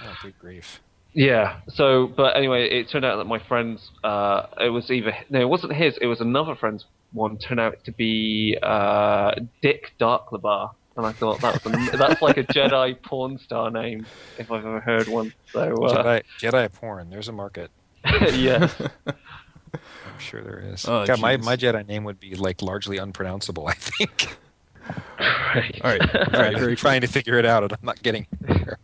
Oh, good grief. Yeah. So, but anyway, it turned out that my friend's, it wasn't his, it was another friend's one, turned out to be Dick Darklabar. And I thought that's like a Jedi porn star name, if I've ever heard one. So Jedi porn. There's a market. yeah. I'm sure there is. Oh, God, my Jedi name would be like largely unpronounceable, I think. Right. All right. I'm trying to figure it out, and I'm not getting there.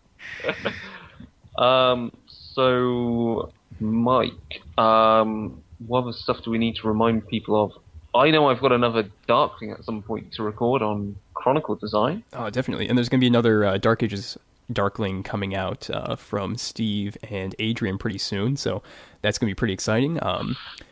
So, Mike, what other stuff do we need to remind people of? I know I've got another Dark thing at some point to record on Chronicle design. Oh, definitely. And there's going to be another Dark Ages Darkling coming out from Steve and Adrian pretty soon, so that's going to be pretty exciting.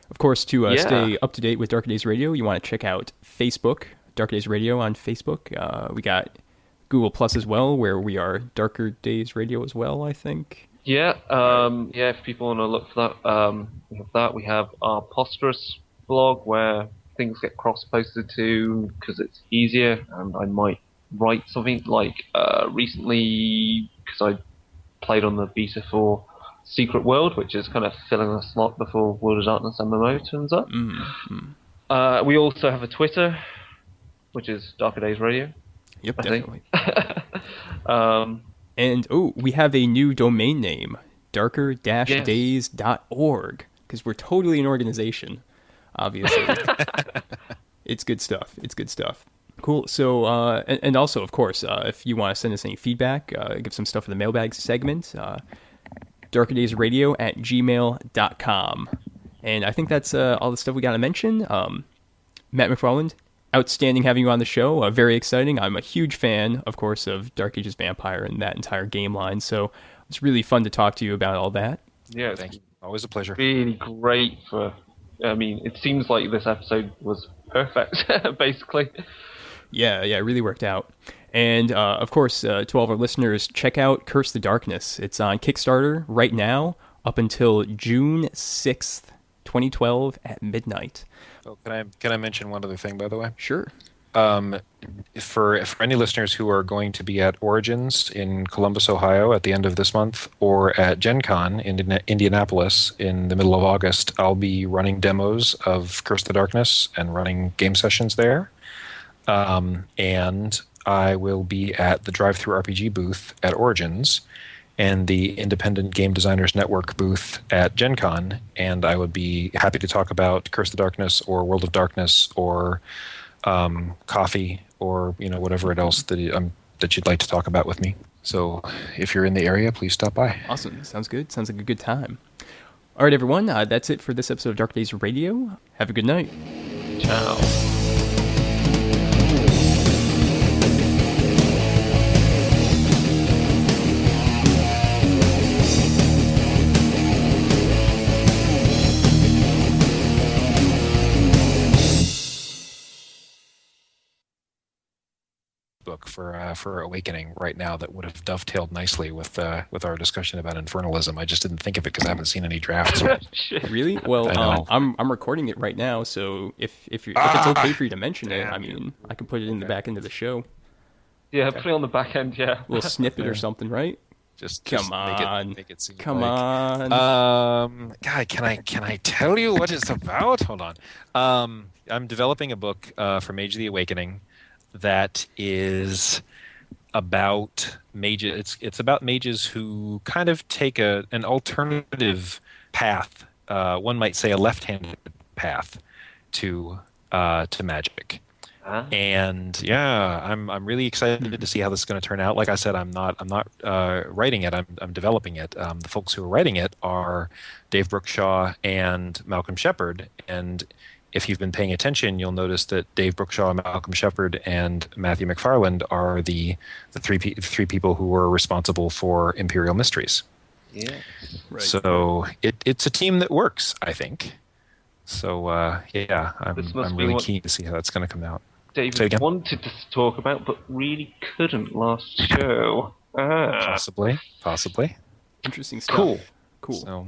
Of course, to stay up to date with Darker Days Radio, you want to check out Facebook, Darker Days Radio on Facebook. We got Google Plus as well, where we are Darker Days Radio as well, I think. Yeah, if people want to look for that, we have that. We have our Posterous blog, where things get cross-posted to, because it's easier, and I might write something like recently, because I played on the beta for Secret World, which is kind of filling a slot before World of Darkness MMO turns up. Mm-hmm. We also have a Twitter, which is Darker Days Radio. Yep, I definitely. think. And we have a new domain name, darker-days.org, because we're totally an organization, obviously. It's good stuff. Cool. So, and also, of course, if you want to send us any feedback, give some stuff for the mailbag segment, darkerdaysradio@gmail.com. And I think that's all the stuff we got to mention. Matt McFarland, outstanding having you on the show. Very exciting. I'm a huge fan, of course, of Dark Ages Vampire and that entire game line. So it's really fun to talk to you about all that. Yeah, Thank you. Always a pleasure. Really great it seems like this episode was perfect, basically. Yeah, it really worked out. And, of course, to all of our listeners, check out Curse the Darkness. It's on Kickstarter right now up until June 6th, 2012 at midnight. Oh, can I mention one other thing, by the way? Sure. For any listeners who are going to be at Origins in Columbus, Ohio at the end of this month, or at Gen Con in Indianapolis in the middle of August, I'll be running demos of Curse the Darkness and running game sessions there. And I will be at the Drive-Thru RPG booth at Origins. and the Independent Game Designers Network booth at Gen Con, and I would be happy to talk about Curse of Darkness or World of Darkness or coffee or whatever else that you'd like to talk about with me. So if you're in the area, please stop by. Awesome. Sounds good. Sounds like a good time. All right, everyone. That's it for this episode of Dark Days Radio. Have a good night. Ciao. Book for Awakening right now that would have dovetailed nicely with our discussion about infernalism. I just didn't think of it because I haven't seen any drafts. Really? Well, I'm recording it right now, so if it's okay for you to mention it, I mean, I can put it in the back end of the show. Yeah, put it on the back end. Yeah, a little snippet or something, right? Just come on, make it seem come like, on. God, can I tell you what it's about? Hold on. I'm developing a book for Mage of the Awakening that is about mages. It's about mages who kind of take an alternative path. One might say a left-handed path to magic. Huh? And yeah, I'm really excited to see how this is going to turn out. Like I said, I'm not writing it. I'm developing it. The folks who are writing it are Dave Brookshaw and Malcolm Shepard. And if you've been paying attention, you'll notice that Dave Brookshaw, Malcolm Shepard, and Matthew McFarland are the three people who were responsible for Imperial Mysteries. Yeah. Right. So it's a team that works, I think. So yeah, I'm really keen to see how that's going to come out. David wanted to talk about, but really couldn't last show. Possibly. Interesting stuff. Cool. So